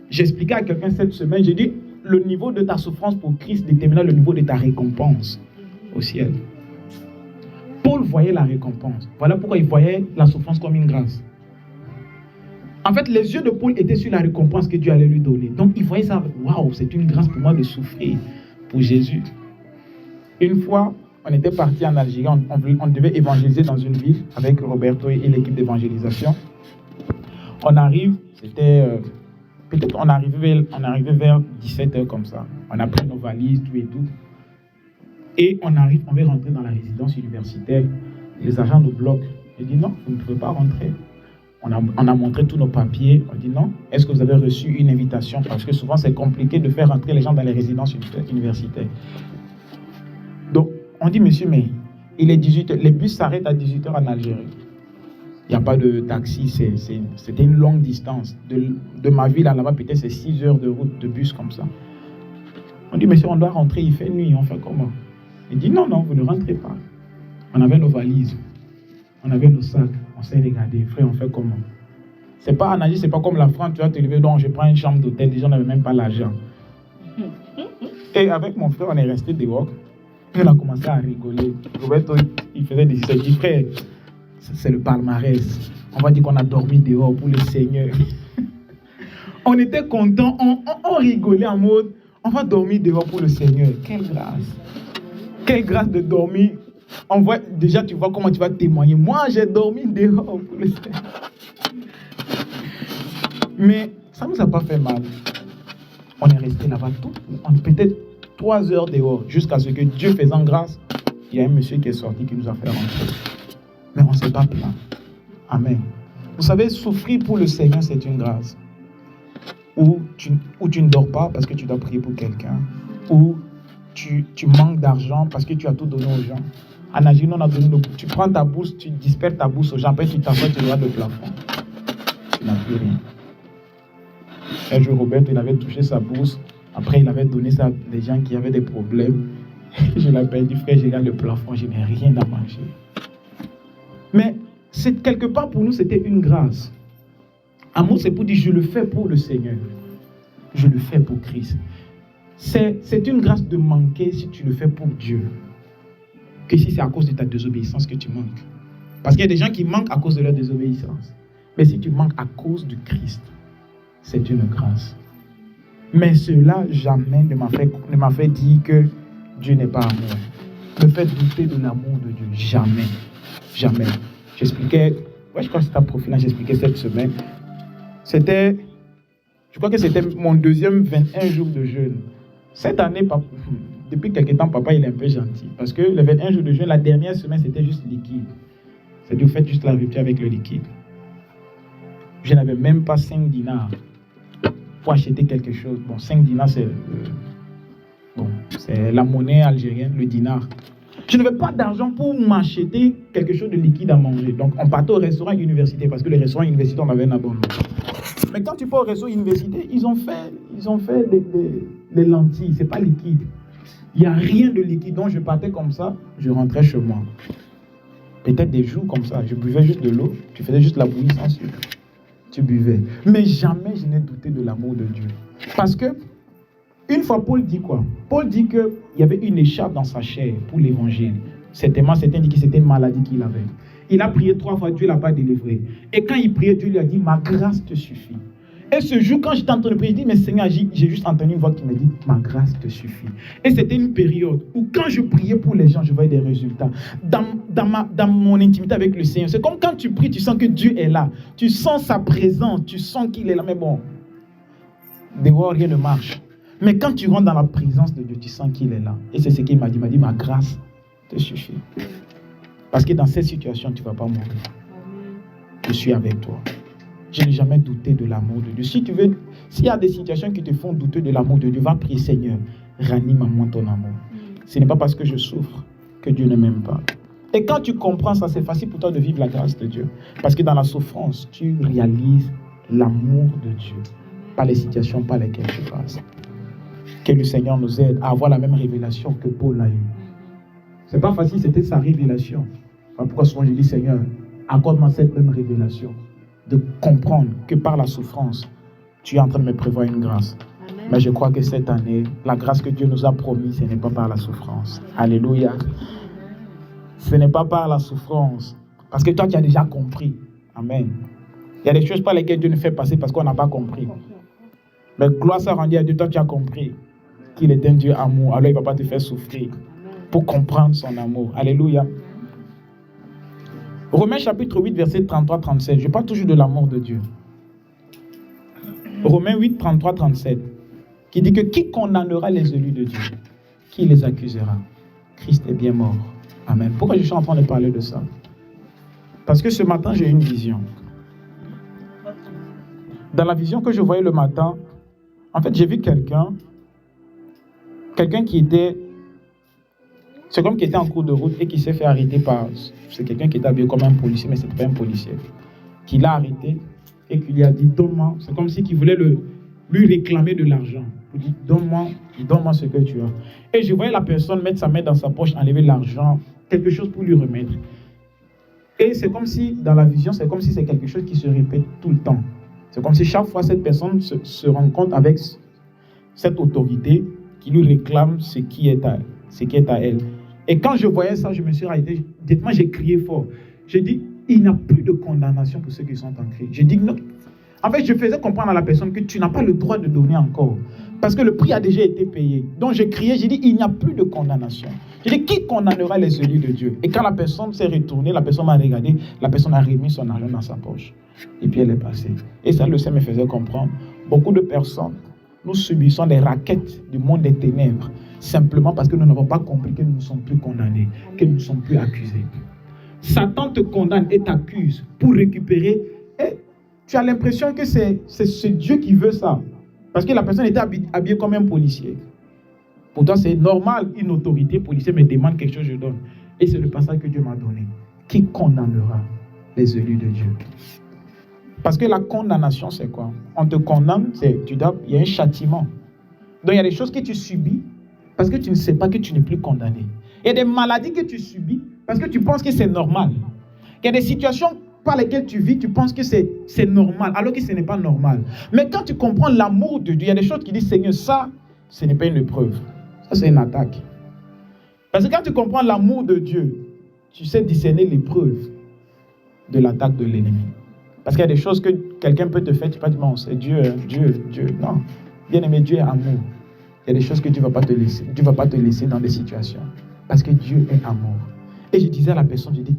J'expliquais à quelqu'un cette semaine, j'ai dit, le niveau de ta souffrance pour Christ détermina le niveau de ta récompense au ciel. Paul voyait la récompense. Voilà pourquoi il voyait la souffrance comme une grâce. En fait, les yeux de Paul étaient sur la récompense que Dieu allait lui donner. Donc, il voyait ça, waouh, c'est une grâce pour moi de souffrir pour Jésus. Une fois, on était parti en Algérie, on devait évangéliser dans une ville avec Roberto et l'équipe d'évangélisation. On arrive, peut-être on arrivait vers 17h comme ça. On a pris nos valises, tout et tout. Et on arrive, on veut rentrer dans la résidence universitaire. Les agents nous bloquent. Ils disent non, vous ne pouvez pas rentrer. On a montré tous nos papiers. On dit non. Est-ce que vous avez reçu une invitation? Parce que souvent, c'est compliqué de faire rentrer les gens dans les résidences universitaires. Donc, on dit, monsieur, mais il est 18h. Les bus s'arrêtent à 18h en Algérie. Il n'y a pas de taxi. C'était une longue distance. De ma ville à là-bas, peut-être c'est 6 heures de route de bus comme ça. On dit, monsieur, on doit rentrer. Il fait nuit. On fait comment? Il dit, non, vous ne rentrez pas. On avait nos valises. On avait nos sacs. On s'est regardé, frère, on fait comment? C'est pas en Algérie, c'est pas comme la France, tu vas te lever, donc je prends une chambre d'hôtel, les gens n'avaient même pas l'argent. Et avec mon frère, on est resté dehors, puis on a commencé à rigoler. Roberto, il faisait des histoires, il dit, frère, c'est le palmarès. On va dire qu'on a dormi dehors pour le Seigneur. On était contents, on rigolait en mode, on va dormir dehors pour le Seigneur. Quelle grâce! Quelle grâce de dormir déjà, tu vois comment tu vas témoigner. Moi, j'ai dormi dehors pour le Seigneur. Mais ça ne nous a pas fait mal. On est resté là-bas peut-être 3 heures dehors, jusqu'à ce que Dieu faisant grâce, il y a un monsieur qui est sorti qui nous a fait rentrer. Mais on ne s'est pas plaint. Amen. Vous savez, souffrir pour le Seigneur, c'est une grâce. Ou tu ne dors pas parce que tu dois prier pour quelqu'un. Ou tu manques d'argent parce que tu as tout donné aux gens. En Algérie, on a donné tu prends ta bourse, tu disperses ta bourse aux gens, après tu t'assois, tu regardes le plafond. Tu n'as plus rien. Un jour, Robert, il avait touché sa bourse. Après, il avait donné ça à des gens qui avaient des problèmes. Je l'appelle, dit frère, je regarde le plafond, je n'ai rien à manger. Mais quelque part pour nous, c'était une grâce. Amour, c'est pour dire, je le fais pour le Seigneur. Je le fais pour Christ. C'est une grâce de manquer si tu le fais pour Dieu. Que si c'est à cause de ta désobéissance que tu manques. Parce qu'il y a des gens qui manquent à cause de leur désobéissance. Mais si tu manques à cause de Christ, c'est une grâce. Mais cela jamais ne m'a fait dire que Dieu n'est pas amour. Me fait douter de l'amour de Dieu. Jamais. Jamais. J'expliquais, je crois que c'était un profil, j'expliquais cette semaine. Je crois que c'était mon deuxième 21 jours de jeûne. Cette année, depuis quelque temps, papa il est un peu gentil. Parce que le 21 jours de jeûne, la dernière semaine, c'était juste liquide. C'est-à-dire, vous faites juste la rupture avec le liquide. Je n'avais même pas 5 dinars pour acheter quelque chose. Bon, 5 dinars, c'est la monnaie algérienne, le dinar. Je n'avais pas d'argent pour m'acheter quelque chose de liquide à manger. Donc, on partait au restaurant universitaire parce que le restaurant universitaire, on avait un abonnement. Mais quand tu pars au restaurant universitaire, ils ont fait des lentilles. Ce n'est pas liquide. Il n'y a rien de liquide. Donc, je partais comme ça, je rentrais chez moi. Peut-être des jours comme ça, je buvais juste de l'eau. Tu faisais juste la bouillie sans sucre. Tu buvais. Mais jamais je n'ai douté de l'amour de Dieu. Parce que, une fois, Paul dit quoi? Paul dit qu'il y avait une écharpe dans sa chair pour l'évangile. Certainement, certains disent que c'était une maladie qu'il avait. Il a prié 3 fois, Dieu ne l'a pas délivré. Et quand il priait, Dieu lui a dit, ma grâce te suffit. Et ce jour, quand j'étais en train de prier, je dis, mais Seigneur, j'ai juste entendu une voix qui me dit, ma grâce te suffit. Et c'était une période où quand je priais pour les gens, je voyais des résultats. Dans mon intimité avec le Seigneur, c'est comme quand tu pries, tu sens que Dieu est là. Tu sens sa présence, tu sens qu'il est là. Mais bon, dehors, rien ne marche. Mais quand tu rentres dans la présence de Dieu, tu sens qu'il est là. Et c'est ce qu'il m'a dit. Il m'a dit, ma grâce te suffit. Parce que dans cette situation, tu ne vas pas mourir. Je suis avec toi. Je n'ai jamais douté de l'amour de Dieu. S'il y a des situations qui te font douter de l'amour de Dieu, va prier, Seigneur, ranime en moi ton amour. Ce n'est pas parce que je souffre que Dieu ne m'aime pas. Et quand tu comprends ça, c'est facile pour toi de vivre la grâce de Dieu. Parce que dans la souffrance, tu réalises l'amour de Dieu. Pas les situations par lesquelles tu passes. Que le Seigneur nous aide à avoir la même révélation que Paul a eue. C'est pas facile, c'était sa révélation. Pourquoi souvent je dis, Seigneur, accorde-moi cette même révélation. De comprendre que par la souffrance, tu es en train de me prévoir une grâce. Amen. Mais je crois que cette année, la grâce que Dieu nous a promise, ce n'est pas par la souffrance. Amen. Alléluia. Ce n'est pas par la souffrance. Parce que toi, tu as déjà compris. Amen. Il y a des choses par lesquelles Dieu nous fait passer parce qu'on n'a pas compris. Mais gloire soit rendue à Dieu, toi, tu as compris qu'il est un Dieu amour. Alors, il ne va pas te faire souffrir pour comprendre son amour. Alléluia. Romains chapitre 8, verset 33-37. Je parle toujours de l'amour de Dieu. Romains 8, 33-37. Qui dit que qui condamnera les élus de Dieu? Qui les accusera? Christ est bien mort. Amen. Pourquoi je suis en train de parler de ça? Parce que ce matin, j'ai une vision. Dans la vision que je voyais le matin, en fait, j'ai vu quelqu'un qui était... C'est comme qui était en cours de route et qui s'est fait arrêter par... C'est quelqu'un qui était habillé comme un policier, mais ce n'était pas un policier. Qui l'a arrêté et qui lui a dit, donne-moi. C'est comme si qu'il voulait lui réclamer de l'argent. Il dit, donne-moi ce que tu as. Et je voyais la personne mettre sa main dans sa poche, enlever l'argent, quelque chose pour lui remettre. Et c'est comme si, dans la vision, c'est comme si c'est quelque chose qui se répète tout le temps. C'est comme si chaque fois cette personne se rencontre avec cette autorité qui lui réclame ce qui est à elle. Et quand je voyais ça, je me suis arrêté. Dites-moi, j'ai crié fort. J'ai dit, il n'y a plus de condamnation pour ceux qui sont en Christ. J'ai dit non. En fait, je faisais comprendre à la personne que tu n'as pas le droit de donner encore. Parce que le prix a déjà été payé. Donc j'ai crié, j'ai dit, il n'y a plus de condamnation. J'ai dit, qui condamnera les élus de Dieu? Et quand la personne s'est retournée, la personne m'a regardé, la personne a remis son argent dans sa poche. Et puis elle est passée. Et ça, le Seigneur me faisait comprendre. Beaucoup de personnes, nous subissons des raquettes du monde des ténèbres, simplement parce que nous n'avons pas compris que nous ne sommes plus condamnés, que nous ne sommes plus accusés. Satan te condamne et t'accuse pour récupérer. Et tu as l'impression que c'est Dieu qui veut ça. Parce que la personne était habillée comme un policier. Pour toi, c'est normal, une autorité policière me demande quelque chose, je donne. Et c'est le passage que Dieu m'a donné. Qui condamnera les élus de Dieu? Parce que la condamnation, c'est quoi? On te condamne, il y a un châtiment. Donc il y a des choses que tu subis parce que tu ne sais pas que tu n'es plus condamné. Il y a des maladies que tu subis parce que tu penses que c'est normal. Il y a des situations par lesquelles tu vis, tu penses que c'est normal, alors que ce n'est pas normal. Mais quand tu comprends l'amour de Dieu, il y a des choses qui disent, Seigneur, ça, ce n'est pas une épreuve. Ça, c'est une attaque. Parce que quand tu comprends l'amour de Dieu, tu sais discerner l'épreuve de l'attaque de l'ennemi. Parce qu'il y a des choses que quelqu'un peut te faire, tu peux dire, non, c'est Dieu. Non, bien aimé, Dieu est amour. Il y a des choses que Dieu ne va pas te laisser. Dieu ne va pas te laisser dans des situations. Parce que Dieu est amour. Et je disais à la personne, je dis,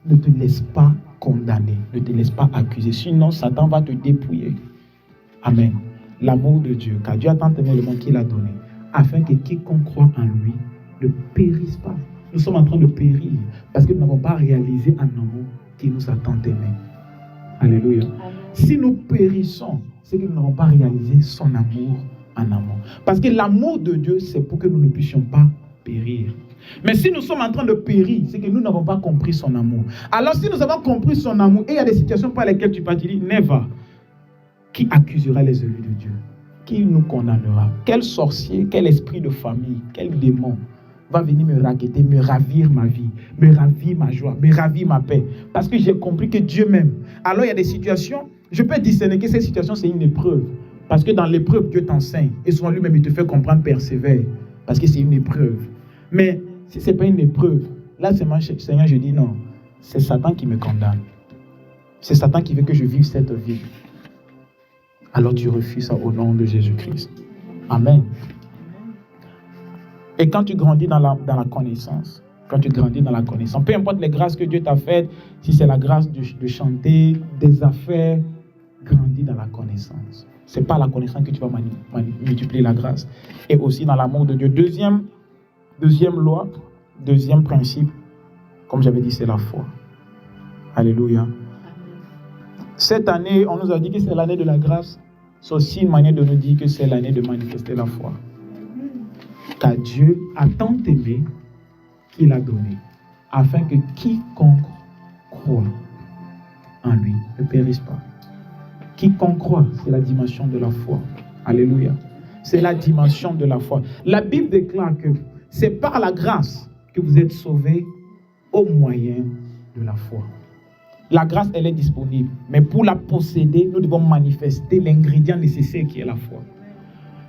ne te laisse pas condamner, ne te laisse pas accuser. Sinon, Satan va te dépouiller. Amen. L'amour de Dieu, car Dieu a tant aimé le monde qu'il a donné, afin que quiconque croit en lui ne périsse pas. Nous sommes en train de périr parce que nous n'avons pas réalisé un amour qui nous a tant aimés. Alléluia. Amen. Si nous périssons, c'est que nous n'avons pas réalisé son amour en amour. Parce que l'amour de Dieu, c'est pour que nous ne puissions pas périr. Mais si nous sommes en train de périr, c'est que nous n'avons pas compris son amour. Alors si nous avons compris son amour, et il y a des situations par lesquelles tu peux dire, never, qui accusera les élus de Dieu? Qui nous condamnera? Quel sorcier, quel esprit de famille, quel démon va venir me raqueter, me ravir ma vie, me ravir ma joie, me ravir ma paix? Parce que j'ai compris que Dieu m'aime. Alors il y a des situations, je peux discerner que cette situation c'est une épreuve. Parce que dans l'épreuve, Dieu t'enseigne. Et souvent lui-même, il te fait comprendre, persévère. Parce que c'est une épreuve. Mais si ce n'est pas une épreuve, là, Seigneur, je dis non. C'est Satan qui me condamne. C'est Satan qui veut que je vive cette vie. Alors tu refuses ça au nom de Jésus-Christ. Amen. Et quand tu grandis dans la connaissance, peu importe les grâces que Dieu t'a faites, si c'est la grâce de chanter, des affaires, grandis dans la connaissance. Ce n'est pas la connaissance que tu vas multiplier la grâce. Et aussi dans l'amour de Dieu. Deuxième loi, deuxième principe, comme j'avais dit, c'est la foi. Alléluia. Cette année, on nous a dit que c'est l'année de la grâce. C'est aussi une manière de nous dire que c'est l'année de manifester la foi. Car Dieu a tant aimé qu'il a donné, afin que quiconque croit en lui ne périsse pas. Quiconque croit, c'est la dimension de la foi. Alléluia. C'est la dimension de la foi. La Bible déclare que c'est par la grâce que vous êtes sauvés au moyen de la foi. La grâce, elle est disponible. Mais pour la posséder, nous devons manifester l'ingrédient nécessaire qui est la foi.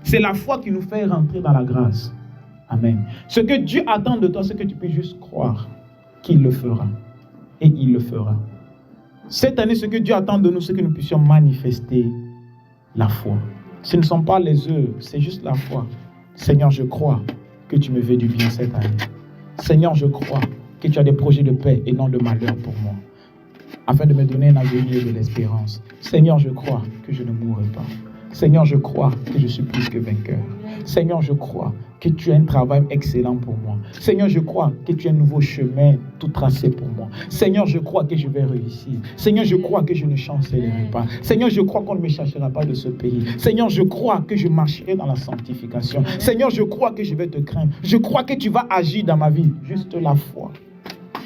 C'est la foi qui nous fait rentrer dans la grâce. Amen. Ce que Dieu attend de toi, c'est que tu puisses juste croire qu'il le fera. Et il le fera. Cette année, ce que Dieu attend de nous, c'est que nous puissions manifester la foi. Ce ne sont pas les œuvres, c'est juste la foi. Seigneur, je crois que tu me veux du bien cette année. Seigneur, je crois que tu as des projets de paix et non de malheur pour moi, afin de me donner un avenir et de l'espérance. Seigneur, je crois que je ne mourrai pas. Seigneur, je crois que je suis plus que vainqueur. Seigneur, je crois que tu as un travail excellent pour moi. Seigneur, je crois que tu as un nouveau chemin tout tracé pour moi. Seigneur, je crois que je vais réussir. Seigneur, je crois que je ne chancellerai pas. Seigneur, je crois qu'on ne me cherchera pas de ce pays. Seigneur, je crois que je marcherai dans la sanctification. Seigneur, je crois que je vais te craindre. Je crois que tu vas agir dans ma vie. Juste la foi.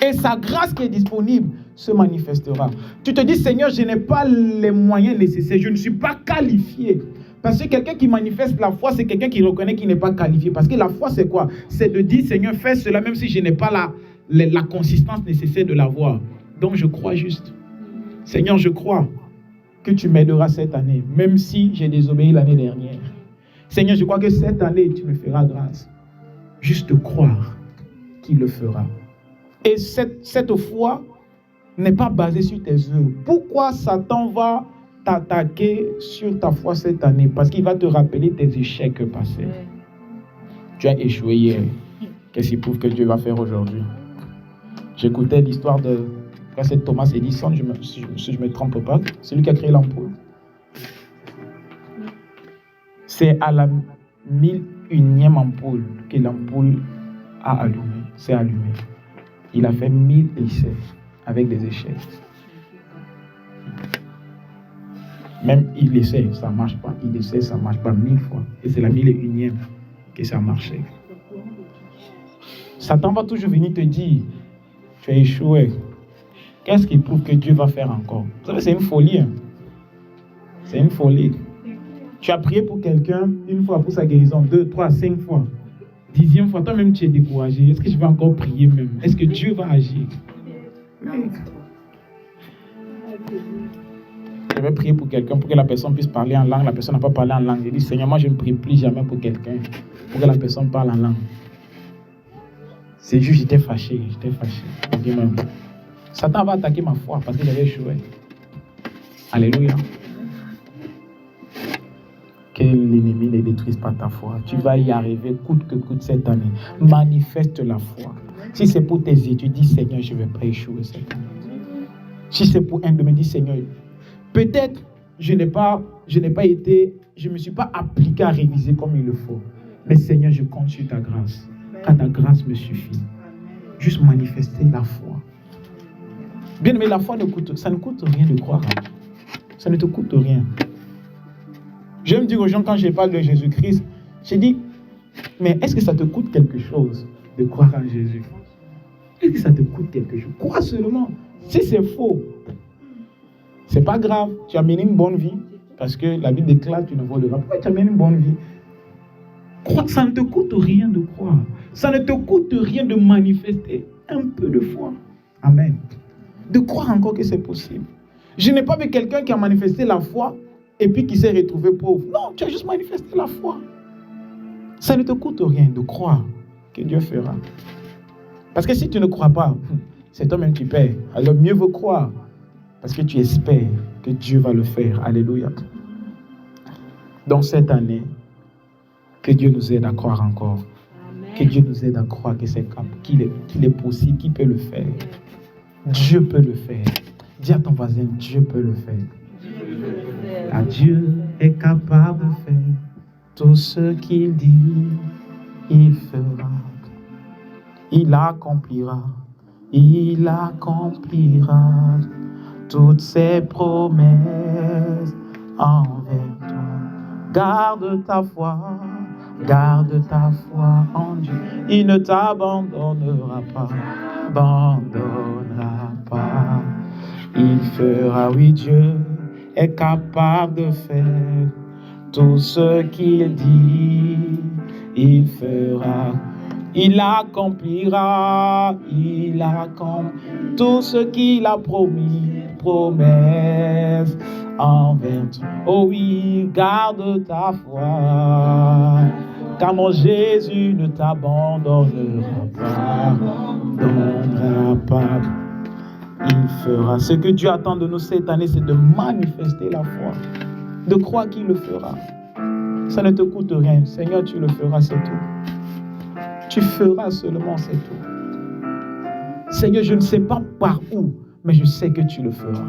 Et sa grâce qui est disponible se manifestera. Tu te dis, Seigneur, je n'ai pas les moyens nécessaires. Je ne suis pas qualifié. Parce que quelqu'un qui manifeste la foi, c'est quelqu'un qui reconnaît qu'il n'est pas qualifié. Parce que la foi, c'est quoi? C'est de dire, Seigneur, fais cela même si je n'ai pas la consistance nécessaire de l'avoir. Donc, je crois juste. Seigneur, je crois que tu m'aideras cette année, même si j'ai désobéi l'année dernière. Seigneur, je crois que cette année, tu me feras grâce. Juste croire qu'il le fera. Et cette foi n'est pas basée sur tes œuvres. Pourquoi Satan va t'attaquer sur ta foi cette année parce qu'il va te rappeler tes échecs passés. Tu as échoué hier. Qu'est-ce qui prouve que Dieu va faire aujourd'hui? J'écoutais l'histoire de c'est Thomas Edison, si je ne me trompe pas, celui qui a créé l'ampoule. C'est à la 1001e ampoule que l'ampoule a allumé. C'est allumé. Il a fait 1000 essais avec des échecs. Même il essaie, ça ne marche pas. Il essaie, ça ne marche pas 1000 fois. Et c'est la 1001e que ça a marché. Satan va toujours venir te dire, tu as échoué. Qu'est-ce qui prouve que Dieu va faire encore? Vous savez, c'est une folie. Hein? C'est une folie. Tu as prié pour quelqu'un une fois pour sa guérison, 2, 3, 5 fois. 10e fois, toi-même tu es découragé. Est-ce que je vais encore prier même? Est-ce que Dieu va agir? Oui. Je vais prier pour quelqu'un pour que la personne puisse parler en langue. La personne n'a pas parlé en langue. Je dis, Seigneur, moi je ne prie plus jamais pour quelqu'un pour que la personne parle en langue. C'est juste, j'étais fâché. Je dis même, Satan va attaquer ma foi parce que j'avais échoué. Alléluia. Que l'ennemi ne détruise pas ta foi. Tu vas y arriver coûte que coûte cette année. Manifeste la foi. Si c'est pour tes études, dis Seigneur, je ne vais pas échouer cette année. Si c'est pour un domaine, dis Seigneur, peut-être je ne me suis pas appliqué à réviser comme il le faut. Mais Seigneur, je compte sur ta grâce. Car ta grâce me suffit. Juste manifester la foi. Bien aimé, la foi ça ne coûte rien de croire. Ça ne te coûte rien. J'aime dire aux gens quand je parle de Jésus-Christ, je dis, mais est-ce que ça te coûte quelque chose de croire en Jésus? Est-ce que ça te coûte quelque chose? Crois seulement. Si c'est faux, c'est pas grave. Tu as mené une bonne vie parce que la Bible déclare tu ne voleras pas. Tu as mené une bonne vie. Crois, ça ne te coûte rien de croire. Ça ne te coûte rien de manifester un peu de foi. Amen. De croire encore que c'est possible. Je n'ai pas vu quelqu'un qui a manifesté la foi et puis qui s'est retrouvé pauvre. Non, tu as juste manifesté la foi. Ça ne te coûte rien de croire que Dieu fera. Parce que si tu ne crois pas, c'est toi-même qui paies. Alors mieux vaut croire parce que tu espères que Dieu va le faire. Alléluia. Donc cette année, que Dieu nous aide à croire encore. Amen. Que Dieu nous aide à croire que c'est qu'il est possible, qu'il peut le faire. Dieu peut le faire. Dis à ton voisin, Dieu peut le faire. Ah, Dieu est capable de faire tout ce qu'il dit, il fera. Il accomplira toutes ses promesses envers toi. Garde ta foi en Dieu. Il ne t'abandonnera pas. Il fera, oui, Dieu est capable de faire tout ce qu'il dit. Il fera. Il accomplira tout ce qu'il a promis, promesse envers toi. Oh oui, garde ta foi, car mon Jésus ne t'abandonnera pas. Il fera. Ce que Dieu attend de nous cette année, c'est de manifester la foi, de croire qu'il le fera. Ça ne te coûte rien. Seigneur, tu le feras, c'est tout. Tu feras seulement, c'est tout. Seigneur, je ne sais pas par où, mais je sais que tu le feras.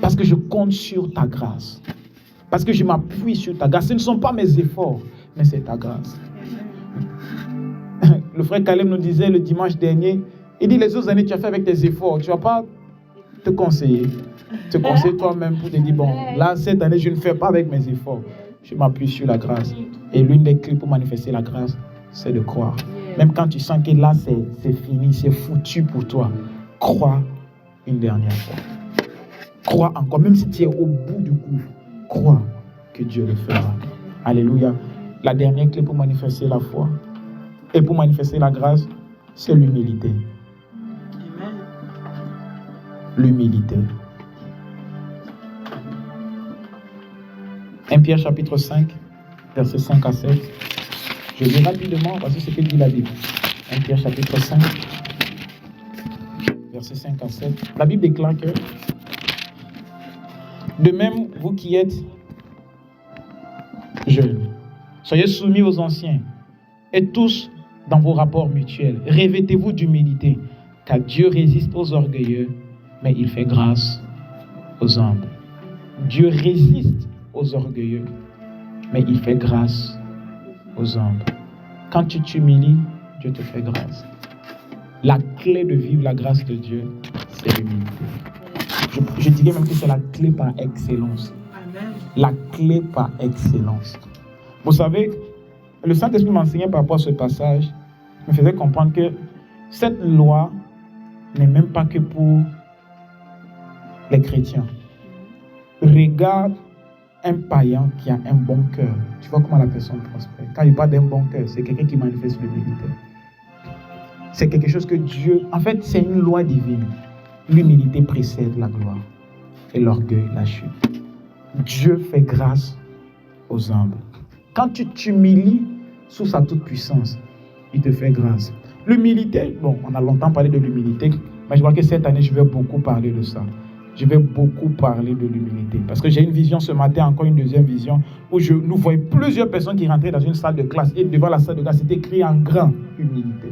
Parce que je compte sur ta grâce. Parce que je m'appuie sur ta grâce. Ce ne sont pas mes efforts, mais c'est ta grâce. Le frère Caleb nous disait le dimanche dernier, il dit les autres années tu as fait avec tes efforts. Tu ne vas pas te conseiller. Te conseiller toi-même pour te dire, bon, là, cette année, je ne fais pas avec mes efforts. Je m'appuie sur la grâce. Et l'une des clés pour manifester la grâce, c'est de croire. Même quand tu sens que là, c'est fini, c'est foutu pour toi. Crois une dernière fois. Crois encore, même si tu es au bout du gouffre. Crois que Dieu le fera. Alléluia. La dernière clé pour manifester la foi et pour manifester la grâce, c'est l'humilité. L'humilité. 1 Pierre chapitre 5, versets 5 à 7. Je lis rapidement, parce que c'est ce que dit la Bible. 1 Pierre chapitre 5, versets 5 à 7. La Bible déclare que De même, vous qui êtes jeunes, soyez soumis aux anciens et tous dans vos rapports mutuels. Revêtez-vous d'humilité, car Dieu résiste aux orgueilleux, mais il fait grâce aux humbles. Dieu résiste aux orgueilleux, mais il fait grâce aux humbles. Quand tu t'humilies, Dieu te fait grâce. La clé de vivre la grâce de Dieu, c'est l'humilité. Je dirais même que c'est la clé par excellence. La clé par excellence. Vous savez, le Saint-Esprit m'enseignait par rapport à ce passage, me faisait comprendre que cette loi n'est même pas que pour les chrétiens. Regarde un païen qui a un bon cœur. Tu vois comment la personne prospère. Quand il parle d'un bon cœur, c'est quelqu'un qui manifeste l'humilité. C'est quelque chose que Dieu... En fait, c'est une loi divine. L'humilité précède la gloire et l'orgueil, la chute. Dieu fait grâce aux humbles. Quand tu t'humilies sous sa toute-puissance, il te fait grâce. L'humilité, bon, on a longtemps parlé de l'humilité, mais je crois que cette année, je vais beaucoup parler de ça. Je vais beaucoup parler de l'humilité. Parce que j'ai une vision ce matin, encore une deuxième vision, où nous voyons plusieurs personnes qui rentraient dans une salle de classe. Et devant la salle de classe, c'était écrit en grand, humilité.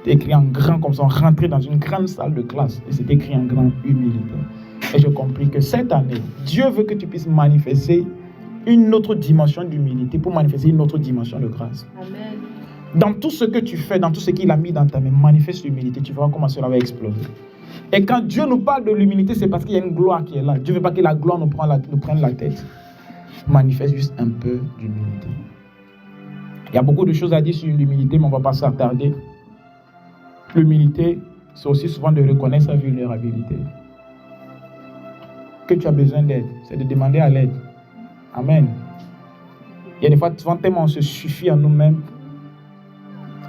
C'était écrit en grand comme ça, on rentrait dans une grande salle de classe. Et c'était écrit en grand, humilité. Et j'ai compris que cette année, Dieu veut que tu puisses manifester une autre dimension d'humilité pour manifester une autre dimension de grâce. Amen. Dans tout ce que tu fais, dans tout ce qu'il a mis dans ta main, manifeste l'humilité. Tu verras comment cela va exploser. Et quand Dieu nous parle de l'humilité, c'est parce qu'il y a une gloire qui est là. Dieu ne veut pas que la gloire nous prenne la tête. Manifeste juste un peu d'humilité. Il y a beaucoup de choses à dire sur l'humilité, mais on ne va pas s'attarder. L'humilité, c'est aussi souvent de reconnaître sa vulnérabilité. Que tu as besoin d'aide, c'est de demander à l'aide. Amen. Il y a des fois, souvent, tellement on se suffit à nous-mêmes,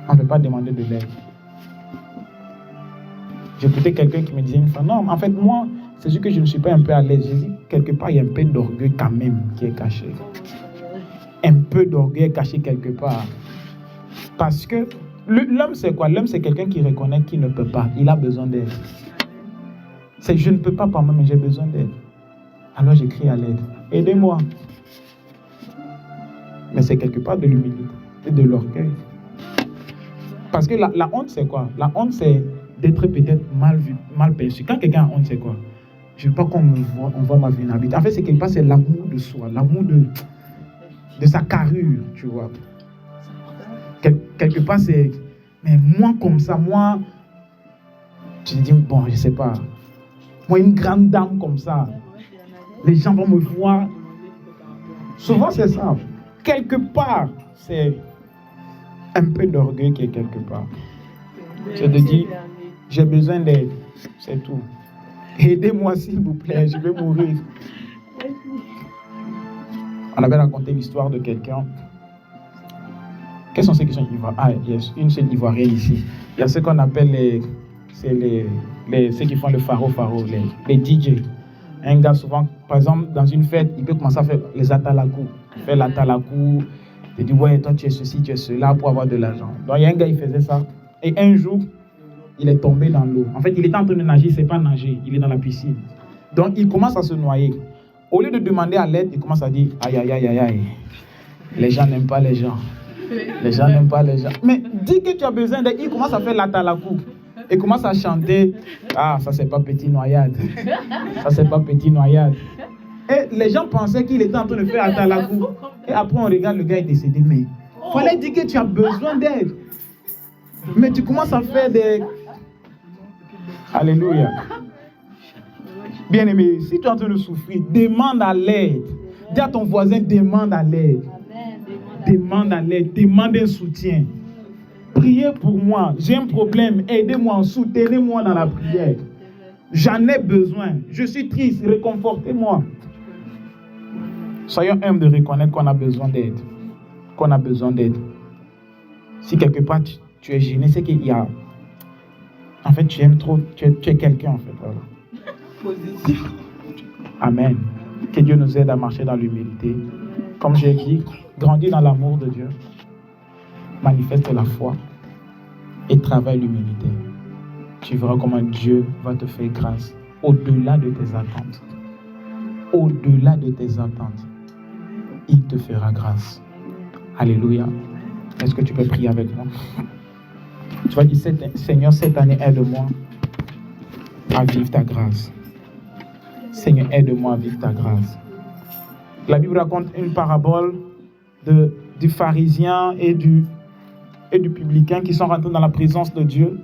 on ne peut pas demander de l'aide. J'écoutais quelqu'un qui me disait une fois, non, en fait, moi, c'est sûr que je ne suis pas un peu à l'aise. J'ai dit, quelque part, il y a un peu d'orgueil quand même qui est caché. Un peu d'orgueil est caché quelque part. Parce que l'homme, c'est quoi? L'homme, c'est quelqu'un qui reconnaît qu'il ne peut pas. Il a besoin d'aide. C'est je ne peux pas par moi, mais j'ai besoin d'aide. Alors j'écris à l'aide. Aidez-moi. Mais c'est quelque part de l'humilité et de l'orgueil. Parce que la honte, c'est quoi? La honte, c'est d'être peut-être mal vu, mal perçu. Quand quelqu'un a honte, c'est quoi? Je ne veux pas qu'on me voit, on voit ma vulnérabilité. En fait, c'est quelque part, c'est l'amour de soi, l'amour de sa carrure, tu vois. Quelque part, c'est, mais moi comme ça, moi, tu te dis, bon, je ne sais pas. Moi, une grande dame comme ça, les gens vont me voir. Souvent, c'est ça. Quelque part, c'est un peu d'orgueil qui est quelque part. C'est de dire, j'ai besoin d'aide, c'est tout. Aidez-moi s'il vous plaît, je vais mourir. On avait raconté l'histoire de quelqu'un. Quels sont ceux qui sont ivoiriens? Ah, il y a une seule ivoirienne ici. Il y a ceux qu'on appelle ceux qui font le faro, les DJ. Un gars souvent, par exemple, dans une fête, il peut commencer à faire les atalakou. Il fait l'atalakou, il dit, ouais, toi tu es ceci, tu es cela pour avoir de l'argent. Donc il y a un gars, il faisait ça. Et un jour, il est tombé dans l'eau. En fait, il était en train de nager, il ne sait pas nager, il est dans la piscine. Donc il commence à se noyer. Au lieu de demander à l'aide, il commence à dire, aïe, aïe, aïe, aïe, aïe. Les gens n'aiment pas les gens. Les gens n'aiment pas les gens. Mais dis que tu as besoin d'aide, il commence à faire l'atalakou. Il commence à chanter, ah, ça c'est pas petit noyade. Ça c'est pas petit noyade. Et les gens pensaient qu'il était en train de faire atalakou. Et après on regarde, le gars est décédé. Mais il fallait dire que tu as besoin d'aide. Mais tu commences à faire des... Alléluia. Bien-aimé, si tu es en train de souffrir, demande à l'aide. Dis à ton voisin, demande à l'aide. Demande à l'aide, demande un soutien. Priez pour moi, j'ai un problème, aidez-moi, soutenez-moi dans la prière. J'en ai besoin, je suis triste, réconfortez-moi. Soyons humbles de reconnaître qu'on a besoin d'aide. Qu'on a besoin d'aide. Si quelque part tu es gêné, c'est qu'il y a... En fait, tu aimes trop, tu es quelqu'un en fait. Voilà. Amen. Que Dieu nous aide à marcher dans l'humilité. Comme j'ai dit, grandis dans l'amour de Dieu. Manifeste la foi et travaille l'humilité. Tu verras comment Dieu va te faire grâce au-delà de tes attentes. au-delà de tes attentes, il te fera grâce. Alléluia. Est-ce que tu peux prier avec moi? Tu vas dire, Seigneur, cette année, aide-moi à vivre ta grâce. Seigneur, aide-moi à vivre ta grâce. La Bible raconte une parabole du pharisien et du publicain qui sont rentrés dans la présence de Dieu.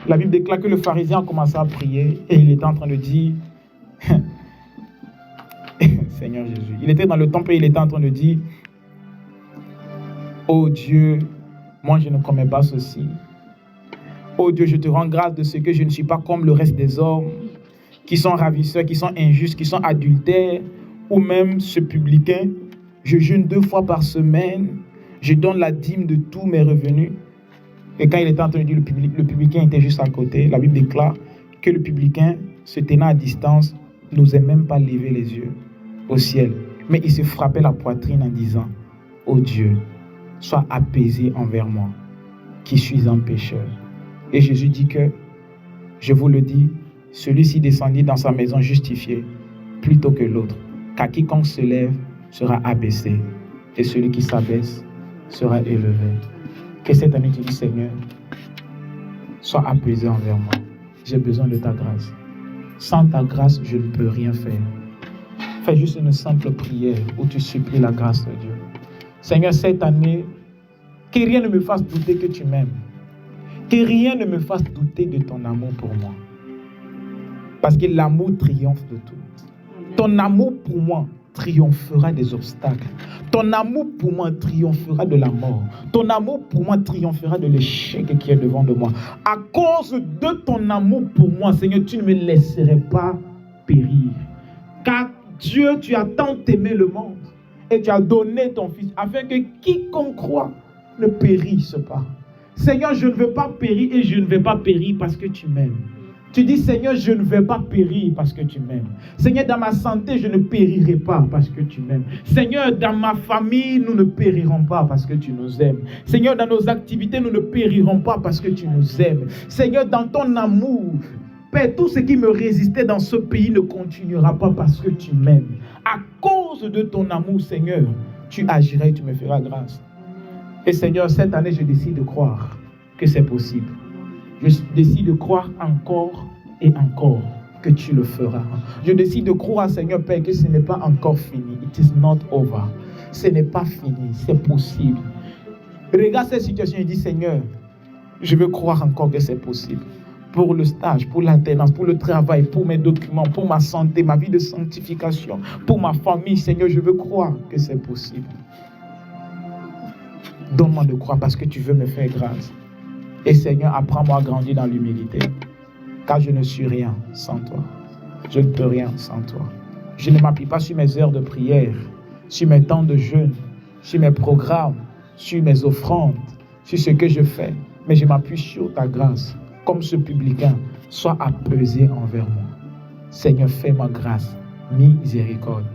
La Bible déclare que le pharisien a commencé à prier et il était en train de dire, Seigneur Jésus, il était dans le temple et il était en train de dire, oh Dieu, moi je ne commets pas ceci. Oh Dieu, je te rends grâce de ce que je ne suis pas comme le reste des hommes, qui sont ravisseurs, qui sont injustes, qui sont adultères, ou même ce publicain. Je jeûne 2 fois par semaine, je donne la dîme de tous mes revenus. Et quand il était en train de dire, le publicain était juste à côté. La Bible déclare que le publicain, se tenant à distance, n'osait même pas lever les yeux au ciel. Mais il se frappait la poitrine en disant, oh Dieu, sois apaisé envers moi, qui suis un pécheur. Et Jésus dit que, je vous le dis, celui-ci descendit dans sa maison justifié plutôt que l'autre. Car quiconque se lève sera abaissé, et celui qui s'abaisse sera élevé. Que cette année tu dis, Seigneur, sois apaisé envers moi. J'ai besoin de ta grâce. Sans ta grâce, je ne peux rien faire. Fais juste une simple prière où tu supplies la grâce de Dieu. Seigneur, cette année, que rien ne me fasse douter que tu m'aimes. Que rien ne me fasse douter de ton amour pour moi. Parce que l'amour triomphe de tout. Ton amour pour moi triomphera des obstacles. Ton amour pour moi triomphera de la mort. Ton amour pour moi triomphera de l'échec qui est devant de moi. À cause de ton amour pour moi, Seigneur, tu ne me laisserais pas périr. Car Dieu, tu as tant aimé le monde et tu as donné ton Fils afin que quiconque croit ne périsse pas. Seigneur, je ne veux pas périr et je ne vais pas périr parce que tu m'aimes. Tu dis, Seigneur, je ne vais pas périr parce que tu m'aimes. Seigneur, dans ma santé, je ne périrai pas parce que tu m'aimes. Seigneur, dans ma famille, nous ne périrons pas parce que tu nous aimes. Seigneur, dans nos activités, nous ne périrons pas parce que tu nous aimes. Seigneur, dans ton amour, Père, tout ce qui me résistait dans ce pays ne continuera pas parce que tu m'aimes. À cause de ton amour, Seigneur, tu agiras et tu me feras grâce. Et Seigneur, cette année, je décide de croire que c'est possible. Je décide de croire encore et encore que tu le feras. Je décide de croire, Seigneur Père, que ce n'est pas encore fini. It is not over. Ce n'est pas fini, c'est possible. Regarde cette situation et dis, Seigneur, je veux croire encore que c'est possible. Pour le stage, pour l'alternance, pour le travail, pour mes documents, pour ma santé, ma vie de sanctification, pour ma famille, Seigneur, je veux croire que c'est possible. Donne-moi de croire parce que tu veux me faire grâce. Et Seigneur, apprends-moi à grandir dans l'humilité. Car je ne suis rien sans toi. Je ne peux rien sans toi. Je ne m'appuie pas sur mes heures de prière, sur mes temps de jeûne, sur mes programmes, sur mes offrandes, sur ce que je fais. Mais je m'appuie sur ta grâce. Comme ce publicain, sois apaisé envers moi. Seigneur, fais-moi grâce, miséricorde.